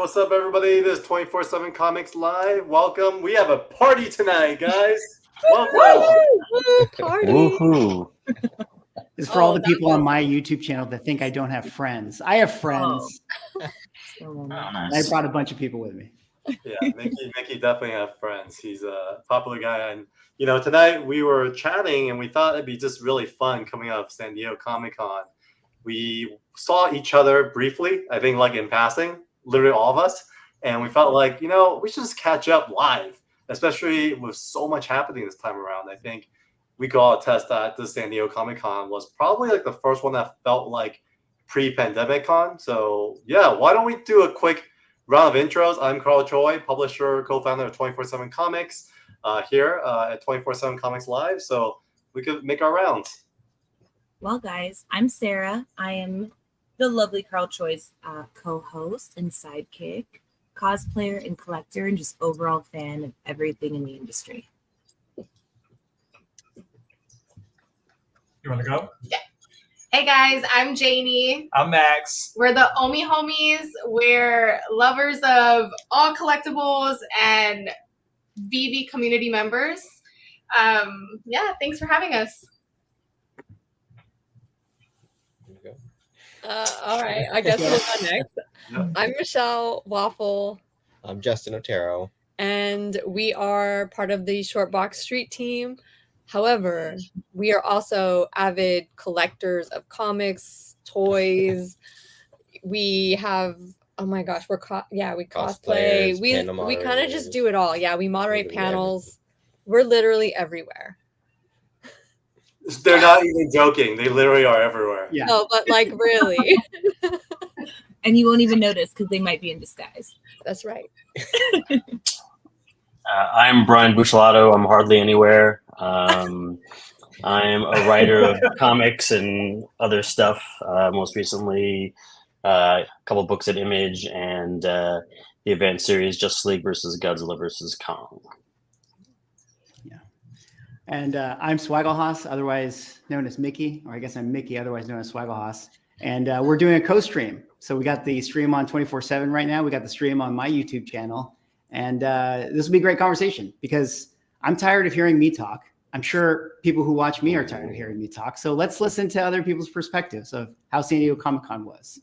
What's up, everybody? This is 24/7 Comics Live. Welcome. We have a party tonight, guys. Welcome. Party. Woohoo. It's for all the people on my YouTube channel that think I don't have friends. I have friends. Nice. I brought a bunch of people with me. Yeah, Mickey definitely have friends. He's a popular guy. And, you know, tonight we were chatting and we thought it'd be just really fun coming out of San Diego Comic-Con. We saw each other briefly, I think like in passing, literally all of us. And we felt like, you know, we should just catch up live, especially with so much happening this time around. I think we could all attest that the San Diego Comic-Con was probably like the first one that felt like pre-pandemic con. So yeah, why don't we do a quick round of intros? I'm Carl Choi, publisher, co-founder of 24/7 Comics here at 24/7 Comics Live. So we could make our rounds. Well, guys, I'm Sarah. I am the lovely Carl Choi's co-host and sidekick, cosplayer and collector, and just overall fan of everything in the industry. You want to go? Yeah. Hey guys, I'm Janie. I'm Max. We're the Omi Homies. We're lovers of all collectibles and Veve community members. Yeah, thanks for having us. All right, I guess we'll go next. Yeah. I'm Michelle Waffle, I'm Justin Otero. and we are part of the Shortbox Street team. However, we are also avid collectors of comics, toys. We have, oh my gosh, we cosplay. Cosplayers, We panel kind of moderators. just do it all. Yeah, we moderate Literally panels. We're literally everywhere. They're not even joking. They literally are everywhere. Yeah. No, but like really. And you won't even notice because they might be in disguise. That's right. I'm Brian Bucciolato. I'm hardly anywhere. I'm a writer of comics and other stuff. Most recently, a couple books at Image and the event series Justice League versus Godzilla versus Kong. And I'm Swaggle otherwise known as Mickey, or I guess I'm Mickey, otherwise known as Swaggle And we're doing a co-stream. So we got the stream on 24/7 right now. We got the stream on my YouTube channel. And this will be a great conversation because I'm tired of hearing me talk. I'm sure people who watch me are tired of hearing me talk. So let's listen to other people's perspectives of how San Diego Comic-Con was.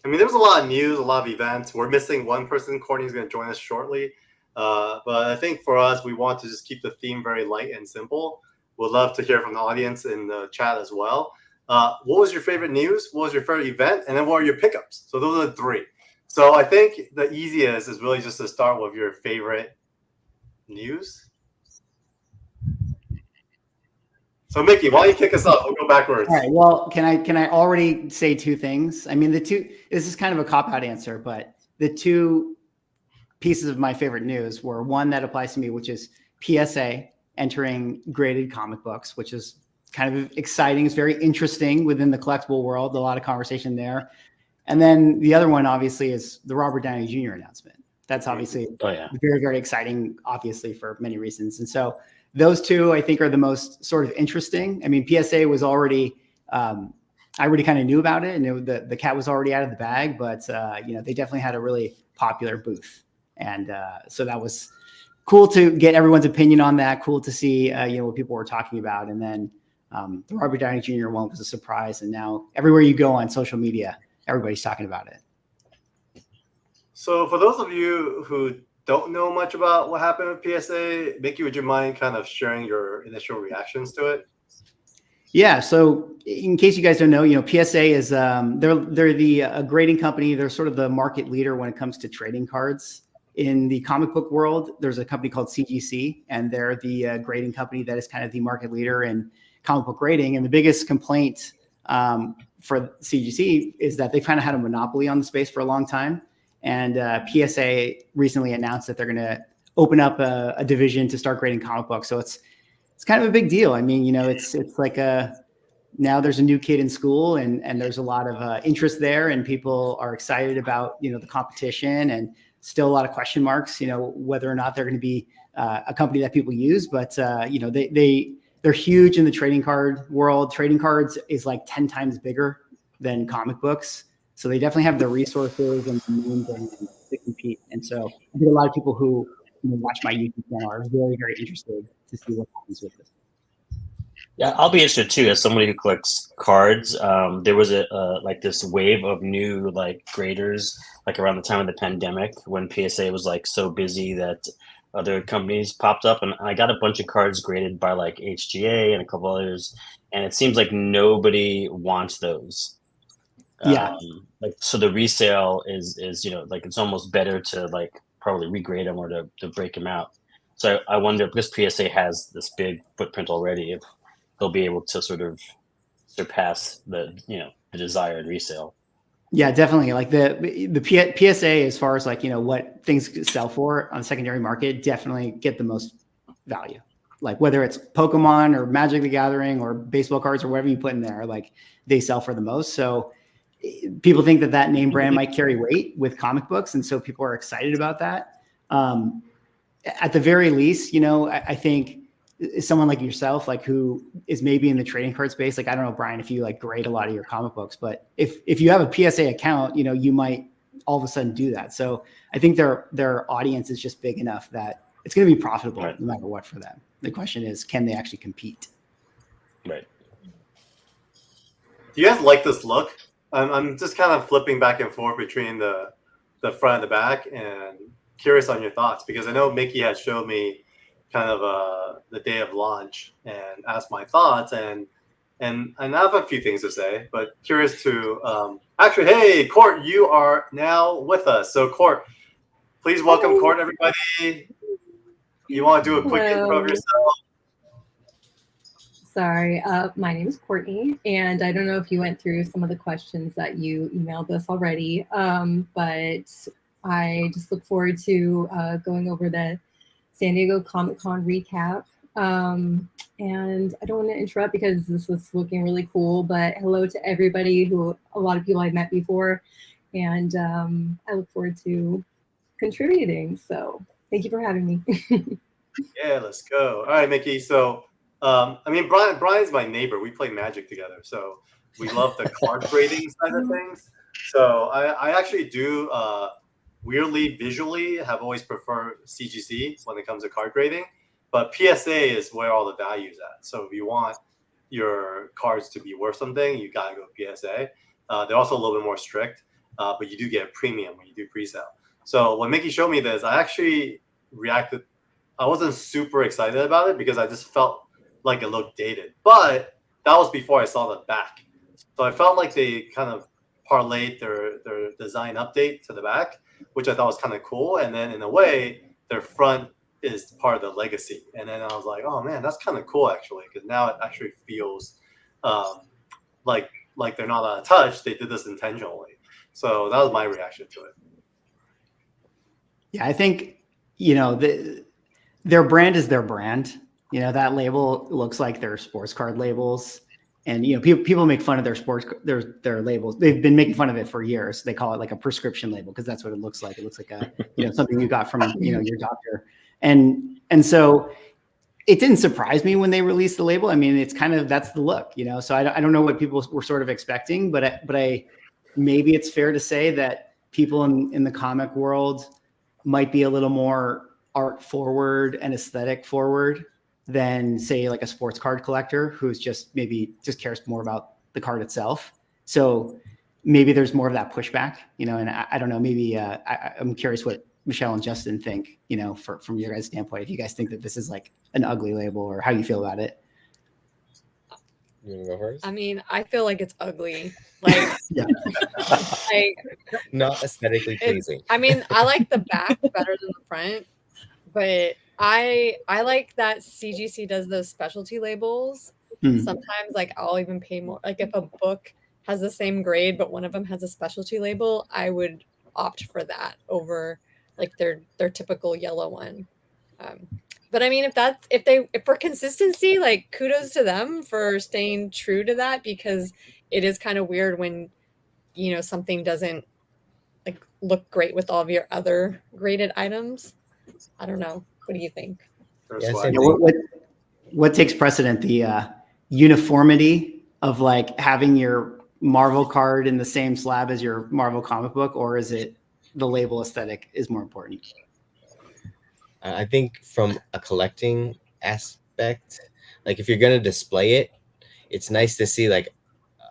I mean, there was a lot of news, a lot of events. We're missing one person. Courtney's going to join us shortly. But I think for us, we want to just keep the theme very light and simple. We'd love to hear from the audience in the chat as well. What was your favorite news? What was your favorite event? And then what are your pickups? So those are the three. So I think the easiest is really just to start with your favorite news. So Mickey, why don't you kick us off? We'll go backwards. All right. Well, can I already say two things? I mean, this is kind of a cop-out answer, but the two pieces of my favorite news were one that applies to me, which is PSA entering graded comic books, which is kind of exciting. It's very interesting within the collectible world. A lot of conversation there. And then the other one, obviously, is the Robert Downey Jr. announcement. That's obviously very, very exciting, obviously, for many reasons. And so those two, I think, are the most sort of interesting. I mean, PSA was already, I already kind of knew about it, and the cat was already out of the bag, but, you know, they definitely had a really popular booth. And so that was cool to get everyone's opinion on that. Cool to see, you know, what people were talking about. And then the Robert Downey Jr. one was a surprise. And now everywhere you go on social media, everybody's talking about it. So for those of you who don't know much about what happened with PSA, Mickey, would you mind kind of sharing your initial reactions to it? Yeah. So in case you guys don't know, you know, PSA is they're the grading company. They're sort of the market leader when it comes to trading cards. In the comic book world, there's a company called CGC, and they're the grading company that is kind of the market leader in comic book grading. And the biggest complaint for CGC is that they've kind of had a monopoly on the space for a long time. And PSA recently announced that they're going to open up a division to start grading comic books. So it's kind of a big deal. I mean, you know, it's like now there's a new kid in school, and there's a lot of interest there, and people are excited about, you know, the competition, and still a lot of question marks, you know, whether or not they're going to be a company that people use. But, you know, they're huge in the trading card world. Trading cards is like 10 times bigger than comic books. So they definitely have the resources and the means, and to compete. And so I think a lot of people who watch my YouTube channel are very, very interested to see what happens with this. Yeah, I'll be interested too. As somebody who collects cards, there was a like this wave of new like graders, like around the time of the pandemic when PSA was like so busy that other companies popped up, and I got a bunch of cards graded by like HGA and a couple others, and it seems like nobody wants those. Yeah. Like so the resale is like it's almost better to like probably regrade them or to break them out. So I wonder, because PSA has this big footprint already, if they'll be able to sort of surpass the desired resale. Yeah, definitely. Like the PSA, as far as like, what things sell for on the secondary market, definitely get the most value. Like whether it's Pokemon or Magic the Gathering or baseball cards or whatever you put in there, like they sell for the most. So people think that name brand might carry weight with comic books. And so people are excited about that. At the very least, I think someone like yourself, like who is maybe in the trading card space, like I don't know, Brian, if you like grade a lot of your comic books, but if you have a PSA account, you might all of a sudden do that. So I think their audience is just big enough that it's going to be profitable no matter what for them. The question is, can they actually compete? Right. Do you guys like this look? I'm just kind of flipping back and forth between the front and the back, and curious on your thoughts, because I know Mickey has showed me kind of the day of launch and asked my thoughts, and I have a few things to say, but curious to actually, hey, Court, you are now with us. So Court, please welcome Court, everybody. You want to do a quick intro of yourself? Sorry, my name is Courtney, and I don't know if you went through some of the questions that you emailed us already, but I just look forward to going over the San Diego Comic-Con recap. And I don't want to interrupt because this is looking really cool, but hello to everybody who, a lot of people I've met before, and I look forward to contributing. So thank you for having me. Yeah, let's go. All right, Mickey. So, Brian's my neighbor. We play Magic together, so we love the card grading side of things. So I actually do weirdly visually have always preferred CGC when it comes to card grading, but PSA is where all the value is at. So if you want your cards to be worth something, you gotta go PSA. They're also a little bit more strict, but you do get a premium when you do pre-sale. So when Mickey showed me this, I actually reacted. I wasn't super excited about it because I just felt like it looked dated, but that was before I saw the back. So I felt like they kind of parlayed their design update to the back, which I thought was kind of cool. And then in a way, their front is part of the legacy. And then I was like, oh man, that's kind of cool actually, because now it actually feels like they're not out of touch. They did this intentionally. So that was my reaction to it. Yeah, I think, their brand is their brand. That label looks like their sports card labels. And people make fun of their labels. They've been making fun of it for years. They call it like a prescription label because that's what it looks like. It looks like a something you got from your doctor. And so it didn't surprise me when they released the label. I mean, it's kind of that's the look, So I don't know what people were sort of expecting, but maybe it's fair to say that people in the comic world might be a little more art forward and aesthetic forward than say like a sports card collector who's just cares more about the card itself. So maybe there's more of that pushback, and I don't know, maybe I'm curious what Michelle and Justin think, from your guys' standpoint, if you guys think that this is like an ugly label or how you feel about it. You want to go first? I mean, I feel like it's ugly. Like, Yeah. Not aesthetically pleasing. I mean, I like the back better than the front, but I like that CGC does those specialty labels. Sometimes like I'll even pay more. Like if a book has the same grade, but one of them has a specialty label, I would opt for that over like their typical yellow one. But I mean, if for consistency, like kudos to them for staying true to that, because it is kind of weird when, something doesn't like look great with all of your other graded items. I don't know. What do you think? What takes precedent? The uniformity of like having your Marvel card in the same slab as your Marvel comic book, or is it the label aesthetic is more important. I think from a collecting aspect, like if you're gonna display it, it's nice to see like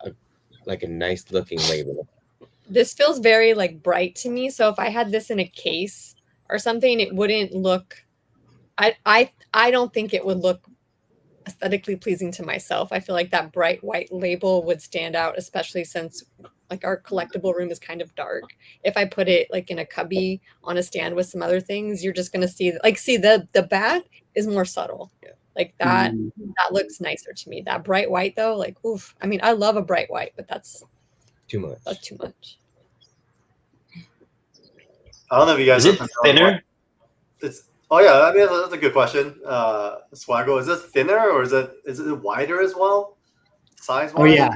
a nice looking label. This feels very like bright to me. So if I had this in a case or something, it wouldn't look. I don't think it would look aesthetically pleasing to myself. I feel like that bright white label would stand out, especially since like our collectible room is kind of dark. If I put it like in a cubby on a stand with some other things, you're just gonna see the back is more subtle. Yeah. Like that looks nicer to me. That bright white though, like oof. I mean, I love a bright white, but that's Too much. That's too much. I don't know if you guys Is it thinner? Oh yeah, I mean that's a good question. Swaggle, is it thinner or is it wider as well? Size-wise? Oh yeah.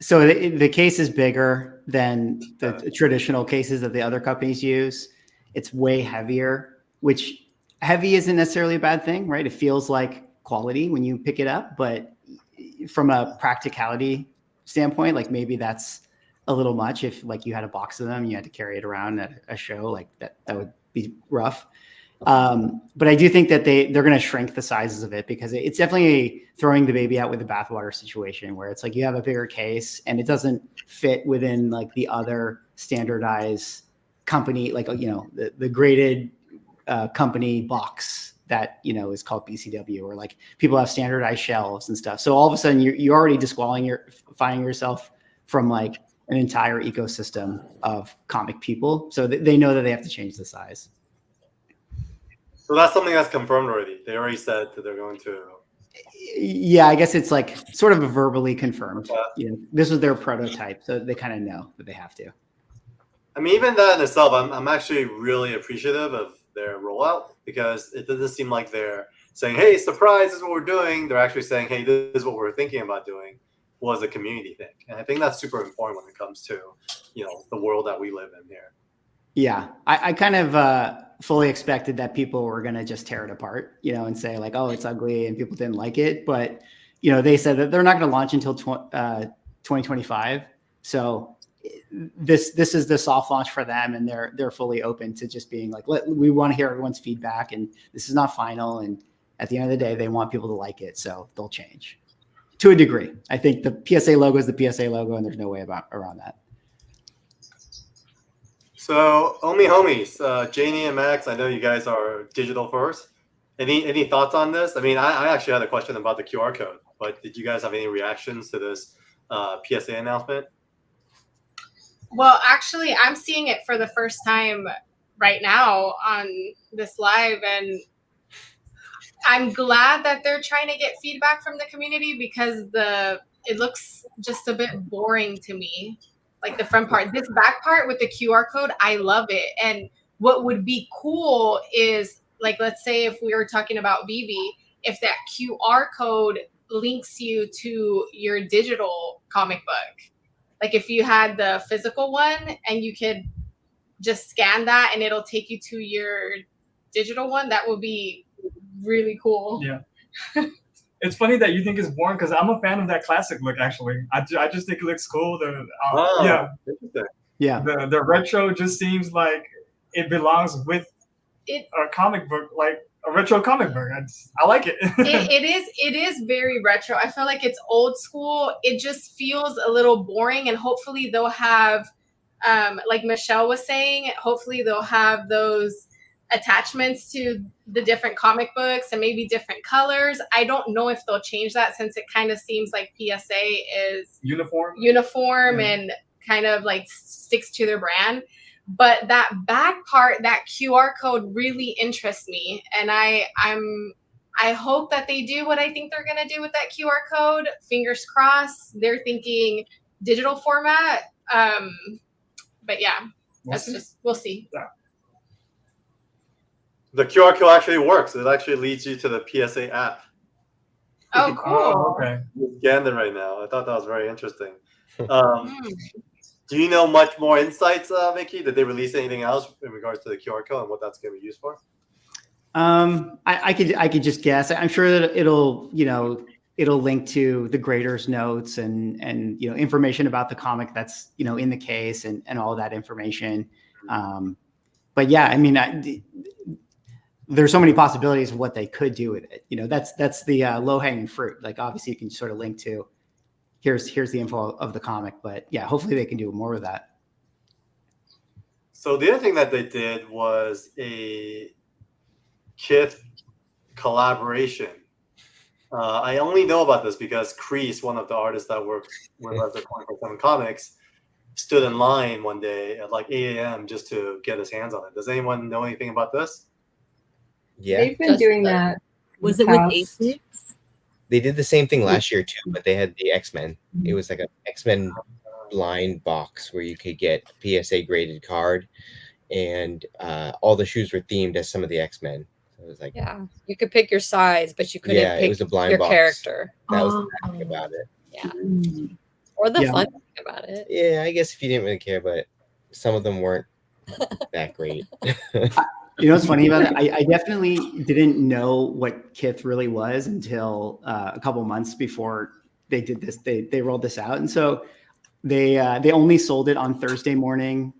So the case is bigger than the traditional cases that the other companies use. It's way heavier, which heavy isn't necessarily a bad thing, right? It feels like quality when you pick it up, but from a practicality standpoint, like maybe that's a little much. If like you had a box of them, you had to carry it around at a show, like that would be rough. But I do think that they're going to shrink the sizes of it because it's definitely throwing the baby out with the bathwater situation where it's like you have a bigger case and it doesn't fit within like the other standardized company, like, you know, the graded company box that, you know, is called BCW, or like people have standardized shelves and stuff. So all of a sudden you're already disqualifying yourself from like an entire ecosystem of comic people. So they know that they have to change the size. So that's something that's confirmed already. They already said that they're going to. Yeah, I guess it's like sort of a verbally confirmed. You know, this was their prototype, so they kind of know that they have to. I mean, even that in itself, I'm actually really appreciative of their rollout because it doesn't seem like they're saying, "Hey, surprise! This is what we're doing." They're actually saying, "Hey, this is what we're thinking about doing." Was a community thing, and I think that's super important when it comes to, you know, the world that we live in here. Yeah, I kind of fully expected that people were going to just tear it apart, you know, and say like, oh, it's ugly and people didn't like it. But, you know, they said that they're not going to launch until 2025. So this is the soft launch for them. And they're fully open to just being like, we want to hear everyone's feedback. And this is not final. And at the end of the day, they want people to like it. So they'll change to a degree. I think the PSA logo is the PSA logo and there's no way around that. So, homies, Janie and Max, I know you guys are digital first. Any thoughts on this? I mean, I actually had a question about the QR code, but did you guys have any reactions to this PSA announcement? Well, actually, I'm seeing it for the first time right now on this live, and I'm glad that they're trying to get feedback from the community because it looks just a bit boring to me. Like the front part, this back part with the QR code, I love it. And what would be cool is, like, let's say if we were talking about Veve, if that QR code links you to your digital comic book. Like if you had the physical one and you could just scan that and it'll take you to your digital one, that would be really cool. Yeah. It's funny that you think it's boring because I'm a fan of that classic look. Actually, I just think it looks cool. Yeah. The retro just seems like it belongs with a comic book, like a retro comic book. I like it. It is very retro. I feel like it's old school. It just feels a little boring, and hopefully they'll have, like Michelle was saying, hopefully they'll have those attachments to the different comic books and maybe different colors. I don't know if they'll change that since it kind of seems like PSA is uniform and kind of like sticks to their brand. But that back part, that QR code really interests me. And I hope that they do what I think they're going to do with that QR code. Fingers crossed. They're thinking digital format. But yeah, we'll see. Yeah. The QR code actually works. It actually leads you to the PSA app. Oh, cool. Oh, okay. You scanned it right now. I thought that was very interesting. Do you know much more insights, Mickey? Did they release anything else in regards to the QR code and what that's going to be used for? I could just guess. I'm sure that it'll link to the grader's notes and you know, information about the comic that's, you know, in the case and all of that information. but yeah, I mean, there's so many possibilities of what they could do with it. That's the low hanging fruit. Like obviously you can sort of link to here's the info of the comic, but yeah, hopefully they can do more with that. So the other thing that they did was a Kith collaboration. I only know about this because Kreese, one of the artists that works with us at 24/7 Comics, stood in line one day at like 8 a.m. just to get his hands on it. Does anyone know anything about this? Yeah, They've been doing that. Was it with ASICS? they did the same thing last year too, but they had the X-Men. It was like an X-Men blind box where you could get a PSA graded card, and all the shoes were themed as some of the X-Men. So it was like, Yeah, you could pick your size, but you couldn't Yeah, it pick was a blind your box. character. that was the best thing about it. Yeah, or the Yeah. fun thing about it. Yeah, I guess if you didn't really care, but some of them weren't that great. You know what's funny about it? I definitely didn't know what Kith really was until a couple months before they did this. They rolled this out, and so they only sold it on Thursday morning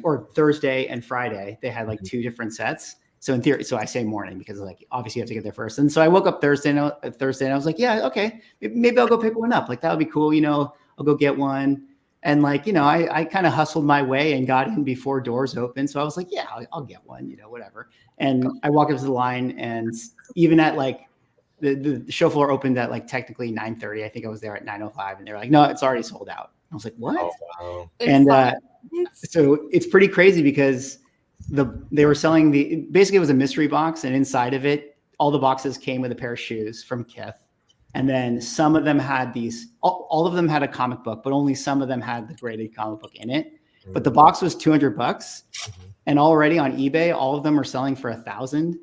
or Thursday and Friday. They had like two different sets. So in theory, so I say morning because like obviously you have to get there first. And so I woke up Thursday and I was like, yeah, okay, maybe I'll go pick one up. Like that would be cool. I'll go get one. And like, I kind of hustled my way and got in before doors open. So I was like, yeah, I'll get one, whatever. And I walk up to the line, and even at like the show floor opened at like technically 9:30. I think I was there at 9:05, and they were like, no, it's already sold out. I was like, what? Oh, wow. And so it's pretty crazy because they were selling basically it was a mystery box, and inside of it, all the boxes came with a pair of shoes from Kith. And then some of them had all of them had a comic book, but only some of them had the graded comic book in it. But the box was $200, and already on eBay, all of them are selling for $1,000.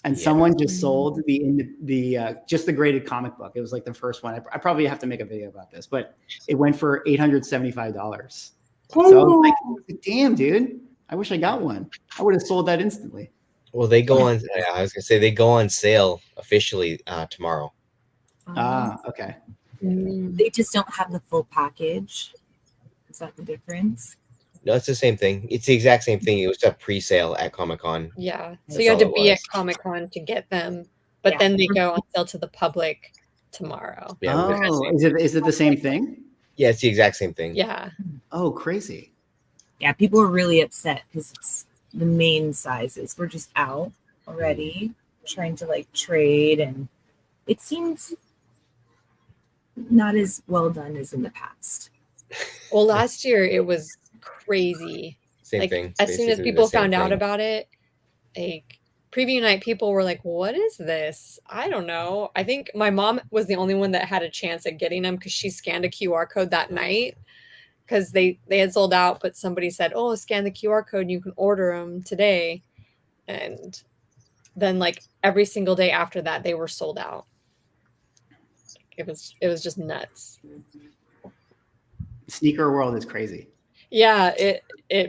And someone just sold just the graded comic book. It was like the first one. I probably have to make a video about this, but it went for $875. So I was like, damn, dude, I wish I got one. I would have sold that instantly. Well, they go on. I was gonna say they go on sale officially tomorrow. Okay. They just don't have the full package. Is that the difference? No, it's the same thing. It's the exact same thing. It was a pre-sale at Comic-Con. Yeah, so That's you had to all it be at was. Comic-Con to get them, but then they go on sale to the public tomorrow. Yeah, Is it the same thing? yeah, it's the exact same thing. Yeah. Oh, crazy. Yeah, people were really upset because it's the main sizes were just out already, trying to like trade, and it seems not as well done as in the past. Well, last year it was crazy. Same Like thing. as soon as Basically the people same found out thing. about it, like preview night, people were like, "What is this? I don't know." I think my mom was the only one that had a chance at getting them because she scanned a QR code that night because they had sold out. But somebody said, "Oh, scan the QR code and you can order them today." And then like every single day after that, they were sold out. It was just nuts. Sneaker world is crazy. Yeah, it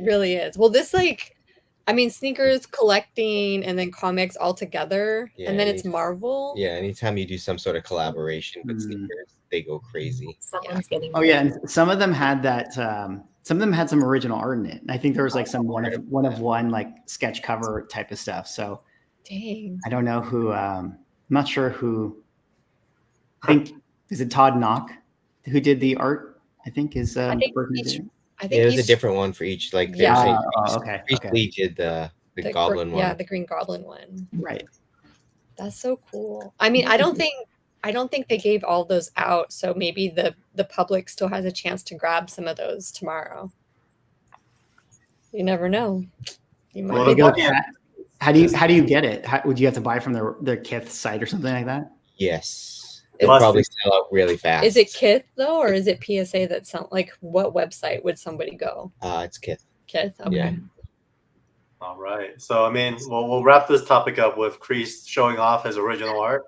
really is. Well, this sneakers, collecting, and then comics all together, Yeah, and then it's Marvel. Yeah, anytime you do some sort of collaboration with sneakers, they go crazy. Someone's getting. Oh yeah, and some of them had that. Some of them had some original art in it. And I think there was like some one of one like sketch cover type of stuff. So Dang. I don't know who. I'm not sure who. I think is it Todd Knock who did the art? I think is. I think Yeah, it was a different one for each. Like they were Yeah. saying, Okay. Lee did the Goblin one. Yeah, the Green Goblin one. Right. That's so cool. I mean, I don't think they gave all those out, so maybe the public still has a chance to grab some of those tomorrow. You never know. You might Well, be lucky. how do you get it? Would you have to buy from their Kith site or something like that? Yes. It'll probably sell out really fast. Is it Kith though, or is it PSA that sound like what website would somebody go? It's Kith. Kith. Okay. Yeah. All right. So, I mean, we'll wrap this topic up with Kreese showing off his original art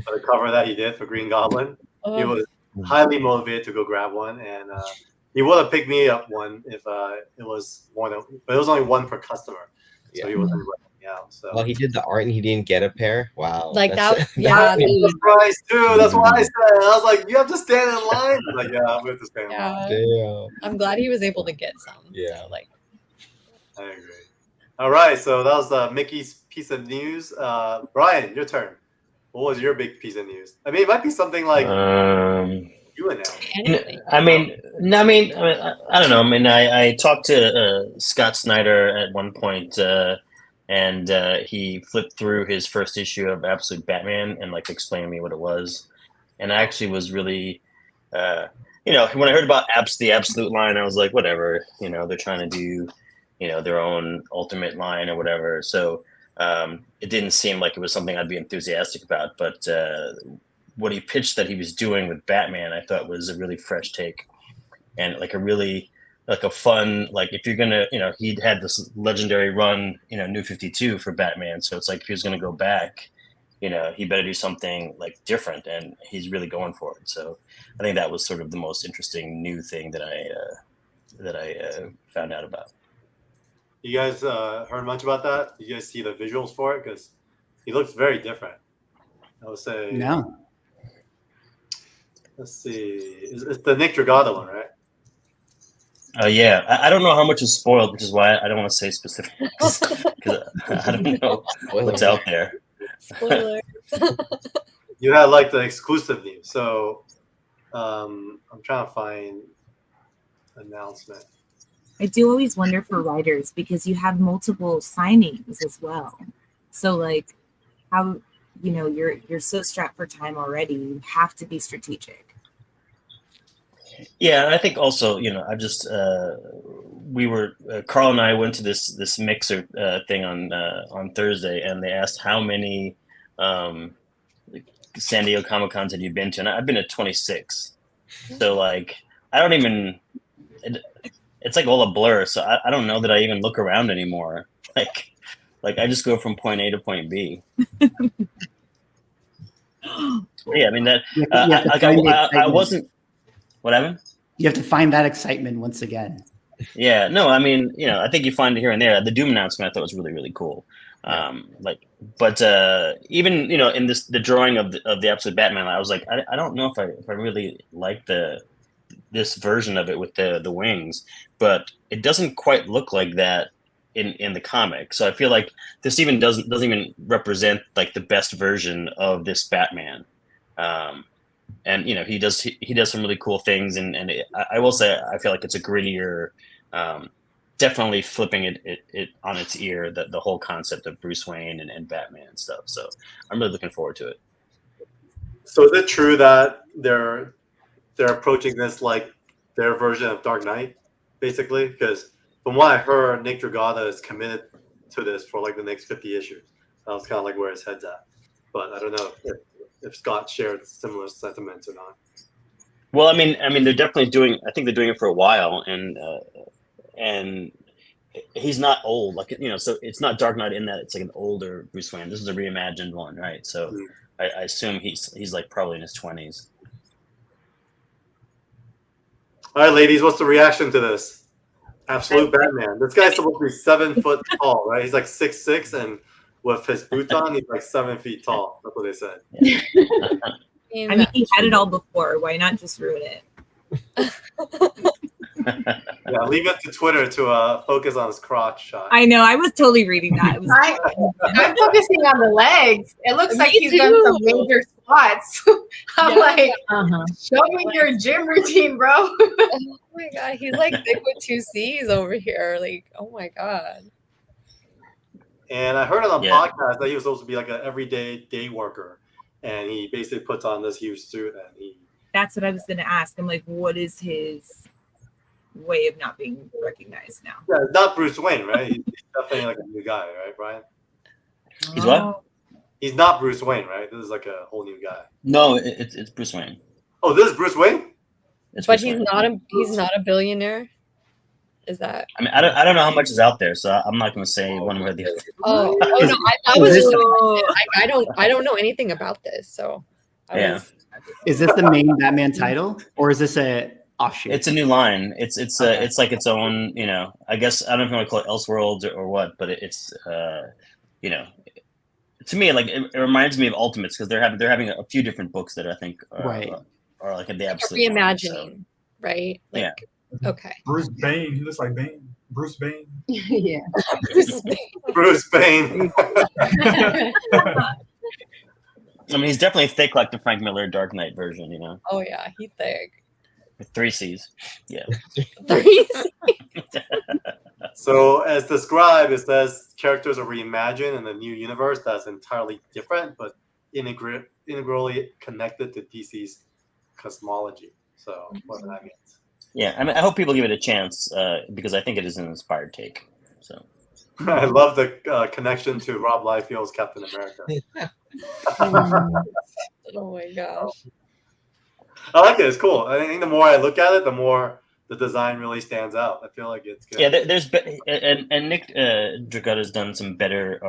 for the cover that he did for Green Goblin. He was highly motivated to go grab one, and he would have picked me up one if it was one, but it was only one per customer, so he wasn't running out. So, Well, he did the art and he didn't get a pair. Wow. Like that's- that. Yeah. the price too. That's what I said. I was like, you have to stand in line. I'm like, yeah, we have to stand in line. Yeah. Damn. I'm glad he was able to get some. Yeah. Like, I agree. All right, so that was Mickey's piece of news. Brian, your turn. What was your big piece of news? I mean, it might be something like you announced. I don't know. I mean, I talked to Scott Snyder at one point, and he flipped through his first issue of Absolute Batman and like explained to me what it was. And I actually was really, when I heard about the Absolute line, I was like, whatever. They're trying to do, their own Ultimate line or whatever. So it didn't seem like it was something I'd be enthusiastic about. But what he pitched that he was doing with Batman, I thought was a really fresh take, and like a fun, like if you're gonna, he'd had this legendary run, New 52 for Batman. So it's like if he was gonna go back, he better do something like different, and he's really going for it. So I think that was sort of the most interesting new thing that I found out about. You guys heard much about that? Did you guys see the visuals for it? Because he looks very different. I would say. No. Let's see. It's the Nick Dragata one, right? Yeah, I don't know how much is spoiled, which is why I don't want to say specifics because I don't know what's out there. Spoiler. You had like the exclusive news, so I'm trying to find announcement. I do always wonder for writers because you have multiple signings as well. So like, how you're so strapped for time already. You have to be strategic. Yeah, I think also, I just we were Carl and I went to this mixer thing on Thursday, and they asked how many San Diego Comic-Cons had you been to, and I've been to 26. So like I don't even. It's like all a blur. So I don't know that I even look around anymore. Like I just go from point A to point B. Yeah, I mean that. I wasn't. What happened? You have to find that excitement once again. Yeah, no, I mean, I think you find it here and there. The Doom announcement I thought was really, really cool. But even in the drawing of the Absolute Batman, I was like, I don't know if I really like this version of it with the wings, but it doesn't quite look like that in the comic. So I feel like this even doesn't even represent like the best version of this Batman. And he does some really cool things, and I will say I feel like it's a grittier, definitely flipping it on its ear, the whole concept of Bruce Wayne and Batman and stuff. So I'm really looking forward to it. So is it true that they're approaching this like their version of Dark Knight, basically? Because from what I heard, Nick Dragata is committed to this for like the next 50 issues. That was kind of like where his head's at. But I don't know if Scott shared similar sentiments or not. Well, I mean, they're definitely doing. I think they're doing it for a while, and he's not old, like So it's not Dark Knight in that it's like an older Bruce Wayne. This is a reimagined one, right? So I assume he's like probably in his 20s. All right, ladies, what's the reaction to this? Absolute Batman. This guy's supposed to be 7 foot tall, right? He's like 6'6", and with his boots on, he's like 7 feet tall. That's what they said. I mean, he had it all before. Why not just ruin it? Yeah, leave it to Twitter to focus on his crotch shot. I know. I was totally reading that. I'm focusing on the legs. It looks like he's done some major squats. I'm show me your gym routine, bro. Oh my god, he's like thick with 2 C's over here. Like, oh my god. And I heard on a podcast that he was supposed to be like an everyday day worker, and he basically puts on this huge suit, and he. That's what I was going to ask. I'm like, what is his way of not being recognized now? Yeah, it's not Bruce Wayne, right? He's definitely like a new guy, right, Brian? He's what? He's not Bruce Wayne, right? This is like a whole new guy. No, it's Bruce Wayne. Oh, this is Bruce Wayne? But he's not a billionaire. Is that? I mean, I don't know how much is out there, so I'm not going to say one way or the other. Oh no, I was. I don't know anything about this, so. Is this the main Batman title, or is this a offshoot? It's a new line. It's like its own. I guess I don't know if you want to call it Elseworlds or what, but it's to me like it reminds me of Ultimates because they're having a few different books that I think are like the absolute reimagining, right? Like, Okay. Bruce Bane. He looks like Bane. Bruce Wayne. Yeah. Bruce Wayne. I mean, he's definitely thick like the Frank Miller Dark Knight version, you know, Oh yeah, he thick. with 3 C's. Yeah. 3 So as described, it says characters are reimagined in a new universe that's entirely different, but integrally connected to DC's cosmology. So what that means. Yeah, I mean, I hope people give it a chance because I think it is an inspired take. So I love the connection to Rob Liefeld's Captain America. Oh my gosh. I like it. It's cool. I think the more I look at it, the more the design really stands out. I feel like it's good. yeah, there's and Nick Dragotta's done some better,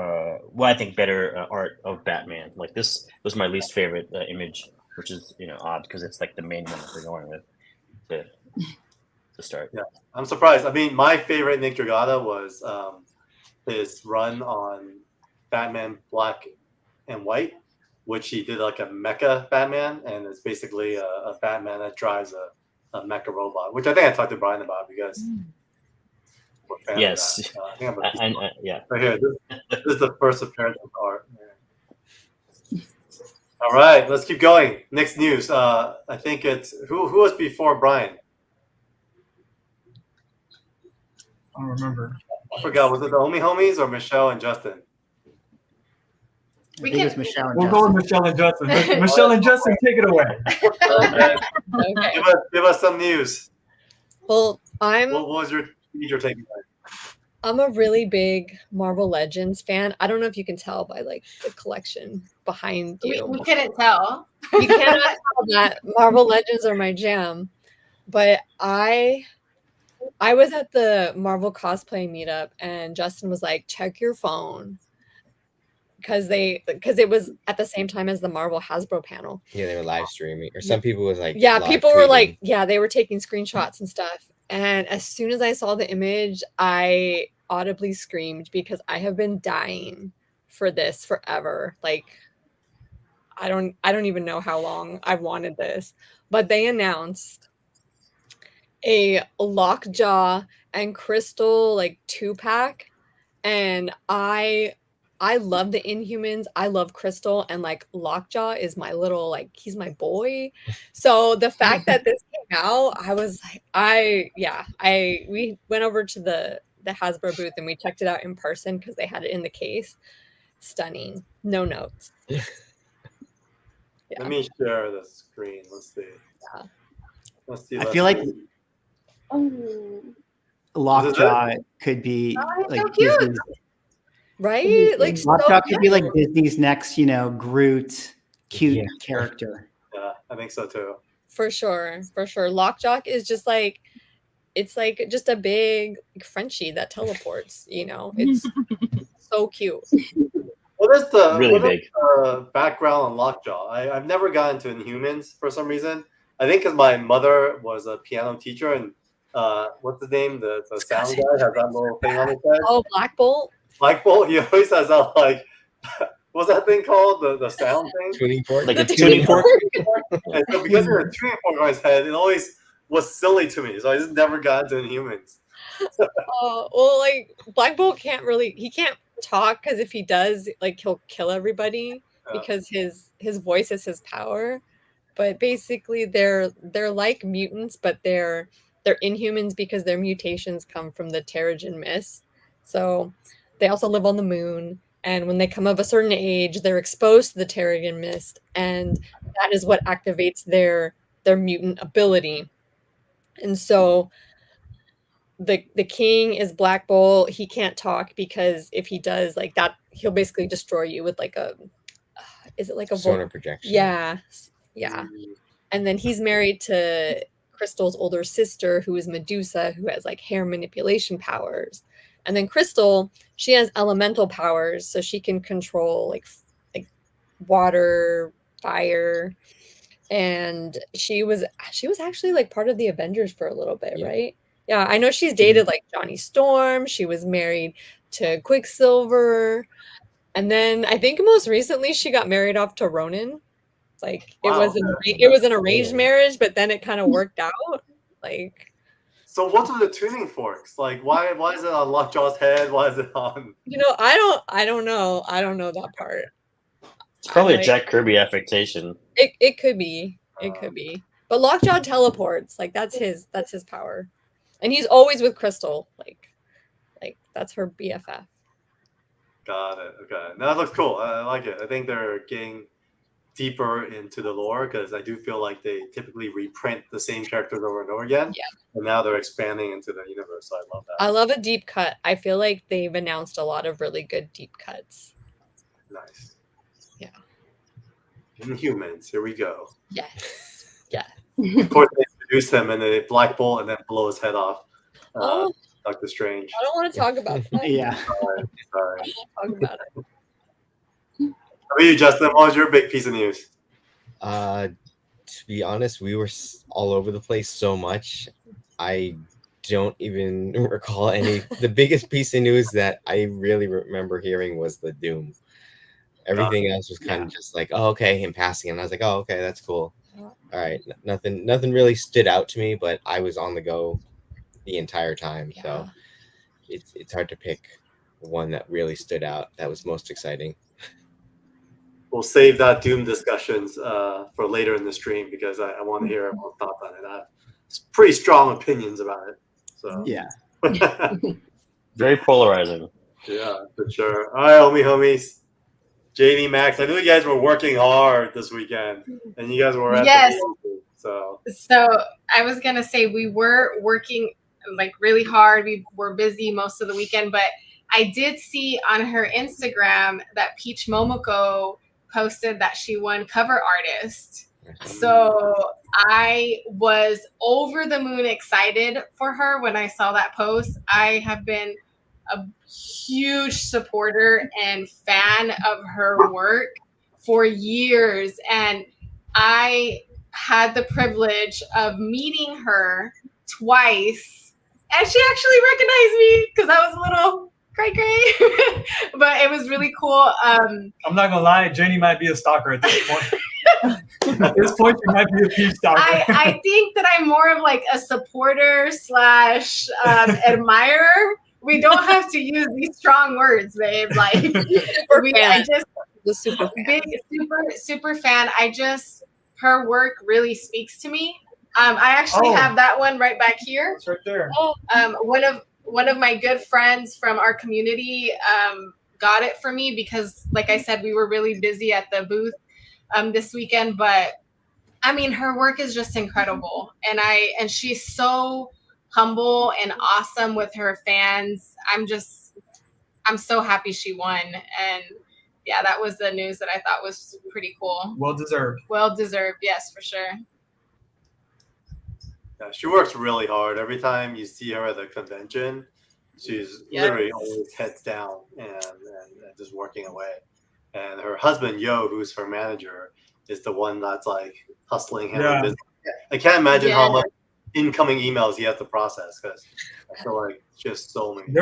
I think better art of Batman. Like this was my least favorite image, which is odd because it's like the main one that we're going with to start. Yeah, I'm surprised. I mean, my favorite Nick Dragotta was his run on Batman Black and White, which he did like a mecha Batman, and it's basically a Batman that drives a mecha robot, which I think I talked to Brian about because we're fans Yes. of that. I think Yeah. right here. This is the first appearance of art. All right, let's keep going. Next news. I think it's who was before Brian? I don't remember. I forgot. Was it the Omi Homies or Michelle and Justin? I think it was Michelle and We'll go with Justin. Michelle and Justin. Michelle and Justin, take it away. Okay. Give us some news. Well, What was your takeaway? I'm a really big Marvel Legends fan. I don't know if you can tell by like the collection behind We you. couldn't tell. You cannot tell that Marvel Legends are my jam. But I was at the Marvel cosplay meetup and Justin was like, check your phone. Because it was at the same time as the Marvel Hasbro panel. Yeah, they were live streaming, or some people was like, Yeah, live people were tweeting. like, they were taking screenshots and stuff. And as soon as I saw the image, I audibly screamed because I have been dying for this forever. Like, I don't even know how long I've wanted this. But they announced a Lockjaw and Crystal like 2-pack, and I love the Inhumans. I love Crystal, and like Lockjaw is my little he's my boy. So the fact that this came out, I was like, we went over to the Hasbro booth and we checked it out in person because they had it in the case. Stunning. No notes. Yeah. Let me share the screen. Let's see. Yeah. Let's see. I feel like Oh. Lockjaw could be Oh, like so cute. Disney's, Right? Like Lockjaw so could be like Disney's next, Groot cute Yeah. character. Yeah, I think so too. For sure. Lockjaw is just like, it's like just a big Frenchie that teleports, It's so cute. What is the Really big. background on Lockjaw? I've never gotten into Inhumans for some reason. I think because my mother was a piano teacher, and what's the name? The sound guy has that little thing on his head. Oh, Black Bolt? Black Bolt. He always has that what's that thing called? The sound thing. Tuning fork. Like a tuning fork. And so because of the tuning fork on his head, it always was silly to me. So I just never got into Inhumans. Oh, well, like Black Bolt he can't talk because if he does, like he'll kill everybody because his voice is his power. But basically they're like mutants, but they're Inhumans because their mutations come from the Terrigen Mist. So they also live on the moon, and when they come of a certain age, they're exposed to the Terrigen Mist, and that is what activates their mutant ability. And so the king is Black Bolt. He can't talk because if he does like that, he'll basically destroy you with like a is it like a sonar projection. Yeah. And then he's married to Crystal's older sister, who is Medusa, who has like hair manipulation powers. And then Crystal, she has elemental powers, so she can control like water, fire. And she was actually like part of the Avengers for a little bit, right? Yeah, I know she's dated like Johnny Storm. She was married to Quicksilver. And then I think most recently she got married off to Ronan. Like Wow. it was an arranged marriage, but then it kind of worked out. Like So what's with the tuning forks? Like, why is it on Lockjaw's head? Why is it on? You know, I don't know. I don't know that part. It's probably Like- a Jack Kirby affectation. It could be. It could be. But Lockjaw teleports. Like that's his power. And he's always with Crystal. Like that's her BFF. Got it. Okay. No, that looks cool. I like it. I think they're getting deeper into the lore because I do feel like they typically reprint the same characters over and over again. Yeah. And now they're expanding into the universe. So I love that. I love a deep cut. I feel like they've announced a lot of really good deep cuts. Nice. Yeah. Inhumans. Here we go. Yes. Yeah. Of course, they introduce him and they Black Bolt and then blow his head off. Oh, Doctor Strange. I don't want to talk about that. Yeah. Sorry. I don't talk about it. How about you, Justin? What was your big piece of news? To be honest, we were all over the place so much. I don't even recall any. The biggest piece of news that I really remember hearing was the Doom. Everything else was kind of just like, oh, okay, in passing, and I was like, oh, okay, that's cool. All right, nothing really stood out to me, but I was on the go the entire time, so it's hard to pick one that really stood out. That was most exciting. We'll save that Doom discussions for later in the stream because I want to hear everyone's thoughts on it. I have pretty strong opinions about it. So Yeah. Very polarizing. Yeah, for sure. All right, homies. JD Max, I knew you guys were working hard this weekend, and you guys were at the movie, so I was gonna say we were working like really hard. We were busy most of the weekend, but I did see on her Instagram that Peach Momoko posted that she won cover artist. So I was over the moon excited for her when I saw that post. I have been a huge supporter and fan of her work for years, and I had the privilege of meeting her twice, and she actually recognized me because I was a little cray, but it was really cool. I'm not gonna lie, Jenny might be a stalker at this point. At this point, she might be a Peach stalker. I think that I'm more of like a supporter slash admirer. We don't have to use these strong words, babe. Like, I just The super fan. big, super fan. Her work really speaks to me. I actually have that one right back here. It's right there. One of my good friends from our community got it for me because, like I said, we were really busy at the booth this weekend. But I mean, her work is just incredible, and she's so humble and awesome with her fans. I'm so happy she won, and yeah, that was the news that I thought was pretty cool. Well deserved. Well deserved, yes, for sure. yeah, she works really hard. Every time you see her at the convention, she's literally always heads down and just working away. And her husband, Yo, who's her manager, is the one that's like hustling him. Yeah. I can't imagine how much incoming emails he has to process because I feel like just so many.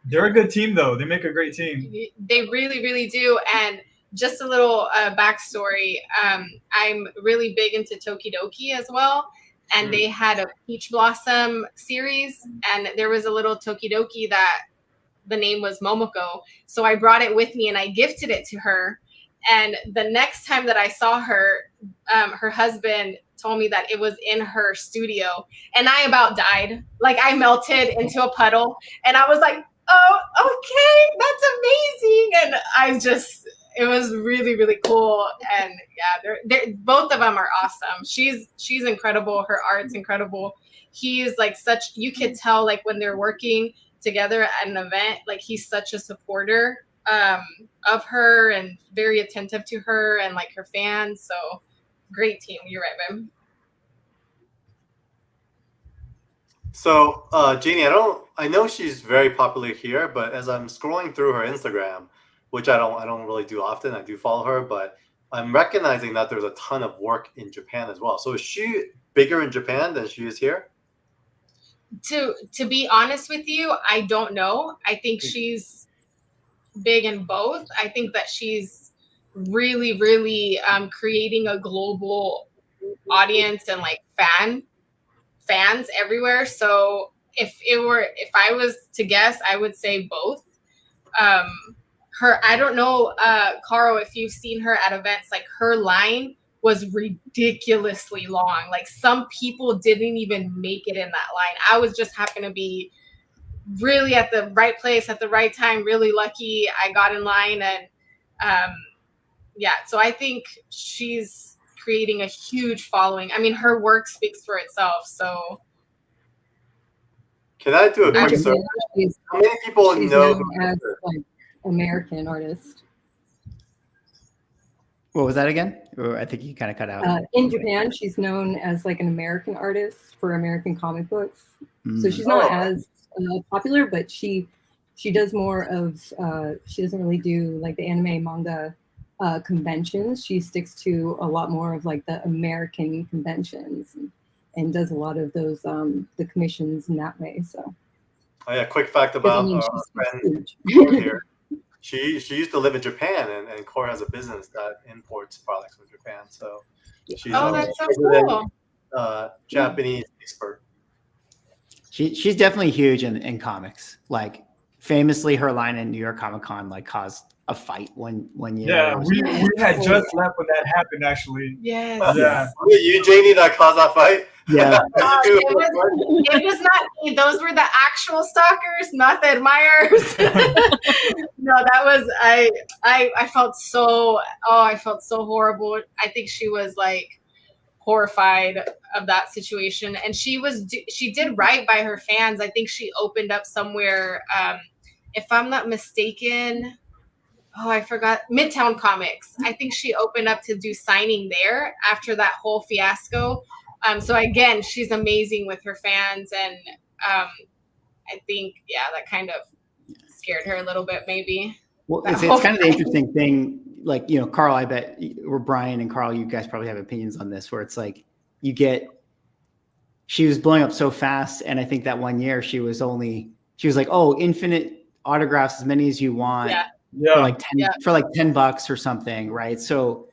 They're a good team, though. They make a great team. They really, really do. And just a little backstory. I'm really big into Tokidoki as well. And they had a Peach Blossom series. And there was a little Tokidoki that the name was Momoko. So I brought it with me and I gifted it to her. And the next time that I saw her, her husband told me that it was in her studio. And I about died. Like, I melted into a puddle. And I was like, oh, okay, that's amazing. And it was really, really cool. And yeah, they're both of them are awesome. She's incredible. Her art's incredible. He's like you could tell like when they're working together at an event, like he's such a supporter of her and very attentive to her and like her fans. So great team. You're right, babe. So, Jeannie, I know she's very popular here, but as I'm scrolling through her Instagram, which I don't really do often, I do follow her, but I'm recognizing that there's a ton of work in Japan as well. So is she bigger in Japan than she is here? To be honest with you, I don't know. I think she's big in both. I think that she's really, really creating a global audience and like fans everywhere. So if I was to guess, I would say both. I don't know, Carl, if you've seen her at events, like her line was ridiculously long. Like some people didn't even make it in that line. I was just happened to be really at the right place at the right time, really lucky. I got in line, and yeah, so I think she's creating a huge following. I mean, her work speaks for itself. So can I do a quick search? How many people know known as like American artist? What was that again? Or I think you kind of cut out. In Japan, she's known as like an American artist for American comic books. So she's not as popular, but she does more of she doesn't really do like the anime manga conventions. She sticks to a lot more of like the American conventions and does a lot of those the commissions in that way. So oh yeah, quick fact about our friend here. She used to live in Japan, and Core has a business that imports products from Japan. So she's that's so cool. Japanese expert. She's definitely huge in comics. Like famously, her line in New York Comic Con like caused a fight one year. Yeah, we had just left when that happened. Actually, Yes. Yeah. You, Janie, that caused that fight. Yeah. It was not me. Those were the actual stalkers, not the admirers. No, that was I felt so horrible. I think she was like horrified of that situation, and she did right by her fans. I think she opened up somewhere, if I'm not mistaken. Oh, I forgot. Midtown Comics. I think she opened up to do signing there after that whole fiasco. So again, she's amazing with her fans, and I think that kind of scared her a little bit, maybe. Well, it's kind of the interesting thing. Like, you know, Carl, I bet, or Brian and Carl, you guys probably have opinions on this, where it's like she was blowing up so fast, and I think that one year she was like, oh, infinite autographs, as many as you want. Yeah. For like $10 or something, right? So,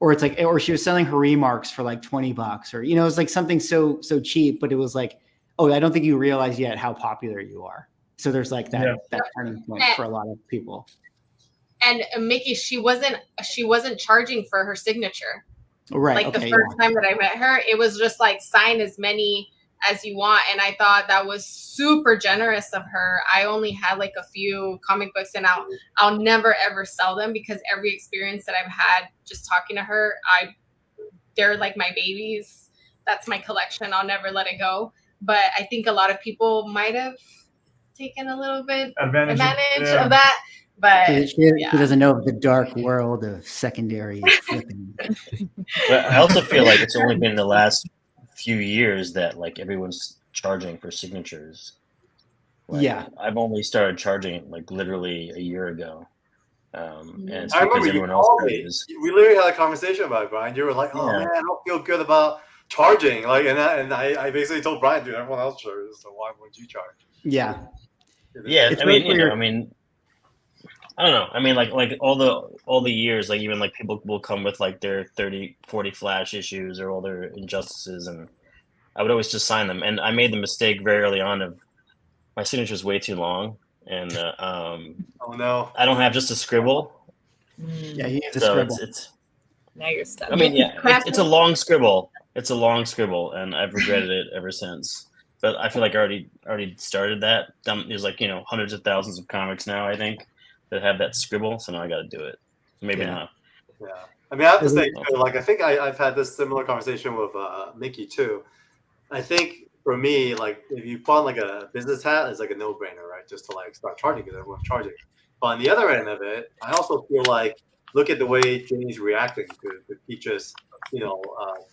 or it's like, or she was selling her remarks for like $20, or, you know, it was like something so cheap, but it was like, oh, I don't think you realize yet how popular you are. So there's like that turning point for a lot of people. And Mickey, she wasn't charging for her signature. Right. Like the first time that I met her, it was just like sign as many as you want, and I thought that was super generous of her. I only had like a few comic books, and I'll never ever sell them, because every experience that I've had just talking to her, they're like my babies. That's my collection. I'll never let it go. But I think a lot of people might have taken a little bit advantage of that. But she doesn't know of the dark world of secondary flipping. But I also feel like it's only been the last few years that like everyone's charging for signatures. Like, I've only started charging like literally a year ago. And it's because everyone else is. We literally had a conversation about it, Brian. You were like, "Oh man, I don't feel good about charging." Like, and I basically told Brian, "Dude, everyone else charges, so why wouldn't you charge?" Yeah. I mean, I don't know. I mean, like all the years, like even like people will come with like their 30, 40 Flash issues or all their Injustices, and I would always just sign them. And I made the mistake very early on of my signature is way too long, and oh no, I don't have just a scribble. Yeah, you have to scribble. Now you're stuck. I mean, it's a long scribble. It's a long scribble, and I've regretted it ever since. But I feel like I already started that. There's like, you know, hundreds of thousands of comics now, I think, that have that scribble, so now I got to do it. Maybe not. Yeah, I mean, I have to say, too, like, I think I've had this similar conversation with Mickey too. I think for me, like, if you put on like a business hat, it's like a no-brainer, right? Just to like start charging, because everyone's charging. But on the other end of it, I also feel like, look at the way Janie's reacting to Peach's, you know,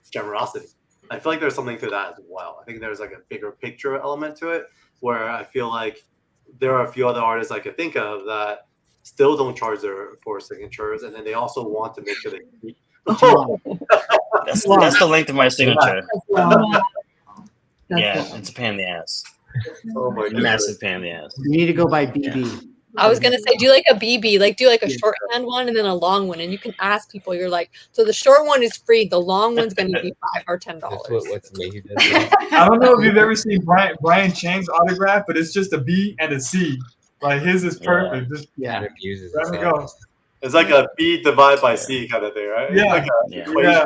generosity. I feel like there's something to that as well. I think there's like a bigger picture element to it, where I feel like there are a few other artists I could think of that still don't charge for signatures, and then they also want to make sure they keep. That's the length of my signature. Yeah, it's a pain in the ass. Oh my God. Massive pain in the ass. You need to go by BB. I was gonna say, do like a BB, like do like a shorthand one and then a long one, and you can ask people. You're like, so the short one is free, the long one's gonna be $5 or $10. What's amazing. I don't know if you've ever seen Brian Chang's autograph, but it's just a B and a C. Like his is perfect. Just Yeah. there we go. It's like a B divided by C kind of thing, right? Yeah. Like Yeah.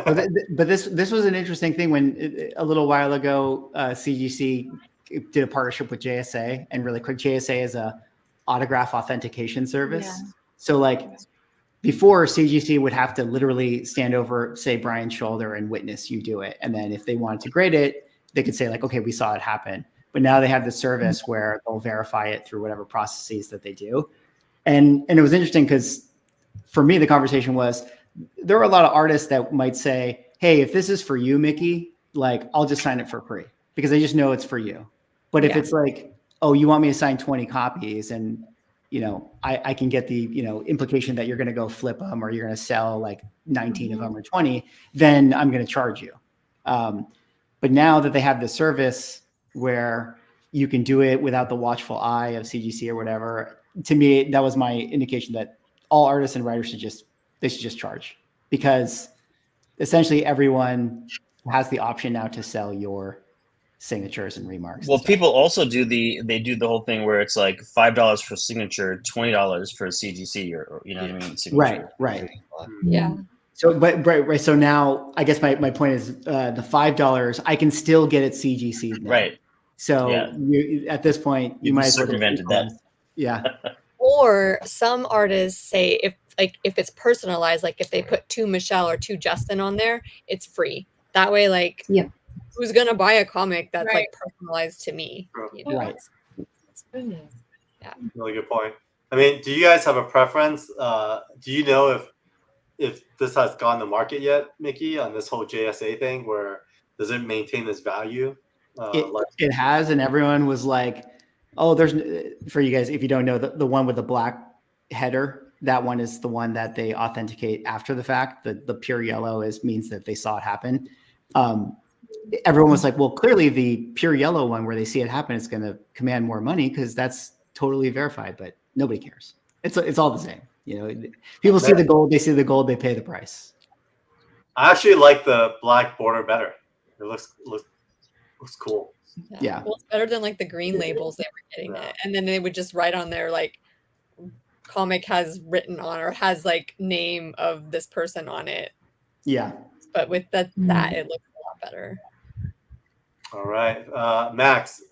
But this was an interesting thing when a little while ago CGC did a partnership with JSA, and really quick, JSA is a autograph authentication service. Yeah. So like before, CGC would have to literally stand over, say, Brian's shoulder and witness you do it, and then if they wanted to grade it, they could say like, okay, we saw it happen. But now they have the service where they'll verify it through whatever processes that they do, and it was interesting because for me the conversation was, there are a lot of artists that might say, hey, if this is for you, Mickey, like I'll just sign it for free because I just know it's for you. But if it's like, oh, you want me to sign 20 copies and, you know, I can get the, you know, implication that you're going to go flip them or you're going to sell like 19 of them or 20, then I'm going to charge you. But now that they have the service where you can do it without the watchful eye of CGC or whatever, to me, that was my indication that all artists and writers should just charge, because essentially everyone has the option now to sell your signatures and remarks. Well, people also do the whole thing where it's like $5 for signature, $20 for CGC, or you know what I mean? Signature. Right. Yeah. So, but right. So now, I guess my point is the $5 I can still get at CGC now. Right. So Yeah. you, at this point, you You might as well circumvented that. Yeah. Or some artists say if it's personalized, like if they put to Michelle or to Justin on there, it's free. That way, like, who's gonna buy a comic that's like personalized to me? You know? Right. That's brilliant. Yeah. Really good point. I mean, do you guys have a preference? Do you know if this has gone to market yet, Mickey, on this whole JSA thing? Where does it maintain its value? It has, and everyone was like, oh, there's, for you guys, if you don't know, the one with the black header, that one is the one that they authenticate after the fact. The pure yellow means that they saw it happen. Everyone was like, well, clearly the pure yellow one where they see it happen is going to command more money because that's totally verified, but nobody cares. It's all the same. You know, people see the gold, they see the gold, they pay the price. I actually like the black border better. It looks cool. Yeah. Well, it's better than like the green labels they were getting it. And then they would just write on there like comic has written on or has like name of this person on it. Yeah. But with that it looks a lot better. All right. Max,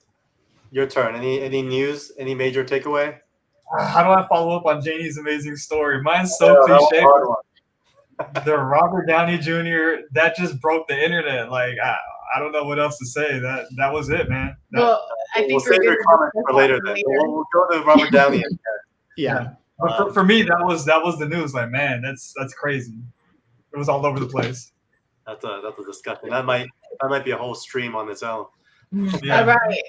your turn. Any news? Any major takeaway? How do I follow up on Janie's amazing story? Mine's so cliche. The Robert Downey Jr. that just broke the internet. Like I don't know what else to say. That was it, man. Well, I think we'll save your comment for later. Then we'll go to Robert Downey. Yeah. But for me, that was the news. Like, man, that's crazy. It was all over the place. That's a discussion. That might be a whole stream on its own. Yeah. All right.